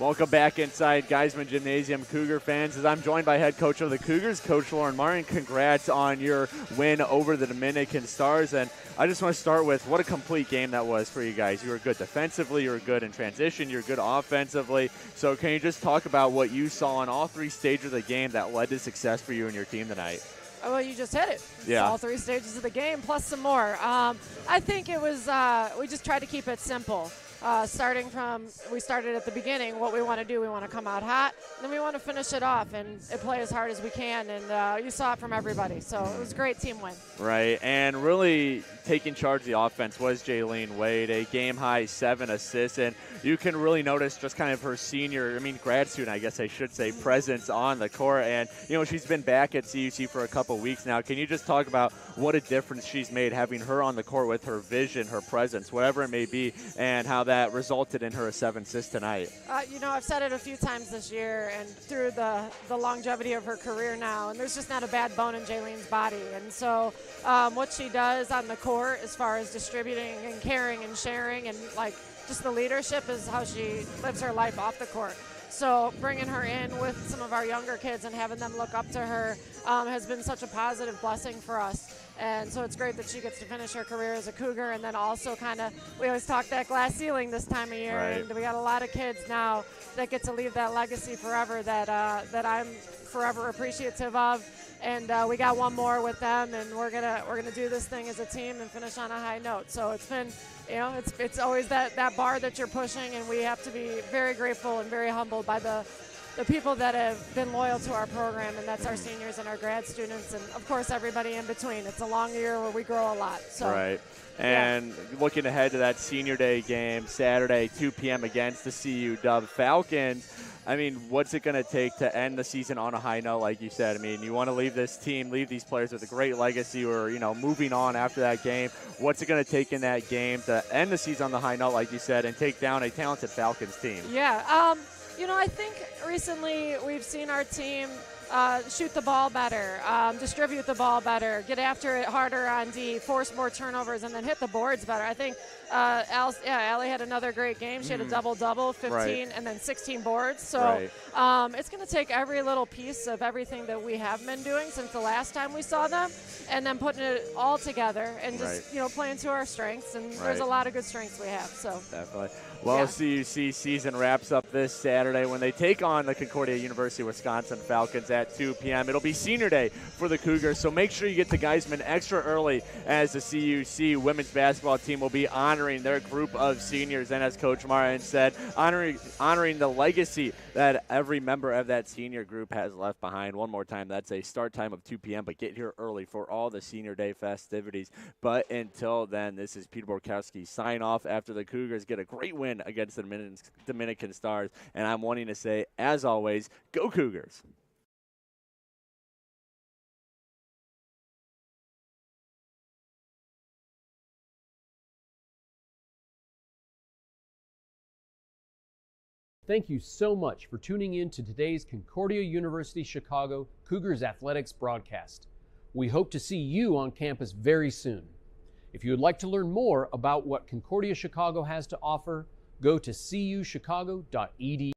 Welcome back inside Geisman Gymnasium, Cougar fans, as I'm joined by head coach of the Cougars, Coach Lauren Martin. Congrats on your win over the Dominican Stars. And I just want to start with what a complete game that was for you guys. You were good defensively, you were good in transition, you were good offensively. So can you just talk about what you saw on all three stages of the game that led to success for you and your team tonight? Oh, well, you just hit it. Yeah. All three stages of the game, plus some more. I think it was, we just tried to keep it simple. We started at the beginning, what we want to do, we want to come out hot, and then we want to finish it off and play as hard as we can, and you saw it from everybody, so it was a great team win. Right, and really taking charge of the offense was Jaylene Wade, a game-high 7 assists, and you can really notice just kind of her grad student, I guess I should say, presence on the court, and, she's been back at CUC for a couple weeks now. Can you just talk about what a difference she's made having her on the court with her vision, her presence, whatever it may be, and how that resulted in her 7 assists tonight? I've said it a few times this year and through the longevity of her career now, and there's just not a bad bone in Jaylene's body. And so what she does on the court as far as distributing and caring and sharing and just the leadership is how she lives her life off the court. So bringing her in with some of our younger kids and having them look up to her has been such a positive blessing for us. And so it's great that she gets to finish her career as a Cougar, and then also we always talk that glass ceiling this time of year, right. And we got a lot of kids now that get to leave that legacy forever that I'm forever appreciative of. And we got one more with them, and we're gonna do this thing as a team and finish on a high note. So it's been, it's always that bar that you're pushing, and we have to be very grateful and very humbled by the people that have been loyal to our program, and that's our seniors and our grad students, and of course everybody in between. It's a long year where we grow a lot. So, right. And looking ahead to that Senior Day game Saturday, 2 p.m. against the CU Dub Falcons. What's it going to take to end the season on a high note, like you said? You want to leave this team, leave these players with a great legacy or, moving on after that game. What's it going to take in that game to end the season on the high note, like you said, and take down a talented Falcons team? Yeah. I think recently we've seen our team shoot the ball better, distribute the ball better, get after it harder on D, force more turnovers, and then hit the boards better. I think Allie had another great game. She had a double-double, 15, right. and then 16 boards. So right. It's going to take every little piece of everything that we have been doing since the last time we saw them, and then putting it all together and just, right. Playing to our strengths. And right. there's a lot of good strengths we have. So definitely. Well, CUC season wraps up this Saturday when they take on the Concordia University Wisconsin Falcons at 2 p.m. It'll be Senior Day for the Cougars, so make sure you get to Geisman extra early as the CUC women's basketball team will be honoring their group of seniors, and as Coach Martin said, honoring the legacy that every member of that senior group has left behind. One more time, that's a start time of 2 p.m., but get here early for all the Senior Day festivities. But until then, this is Peter Borkowski sign off after the Cougars get a great win against the Dominican Stars, and I'm wanting to say, as always, go Cougars. Thank you so much for tuning in to today's Concordia University Chicago Cougars Athletics broadcast. We hope to see you on campus very soon. If you would like to learn more about what Concordia Chicago has to offer, go to cuchicago.edu.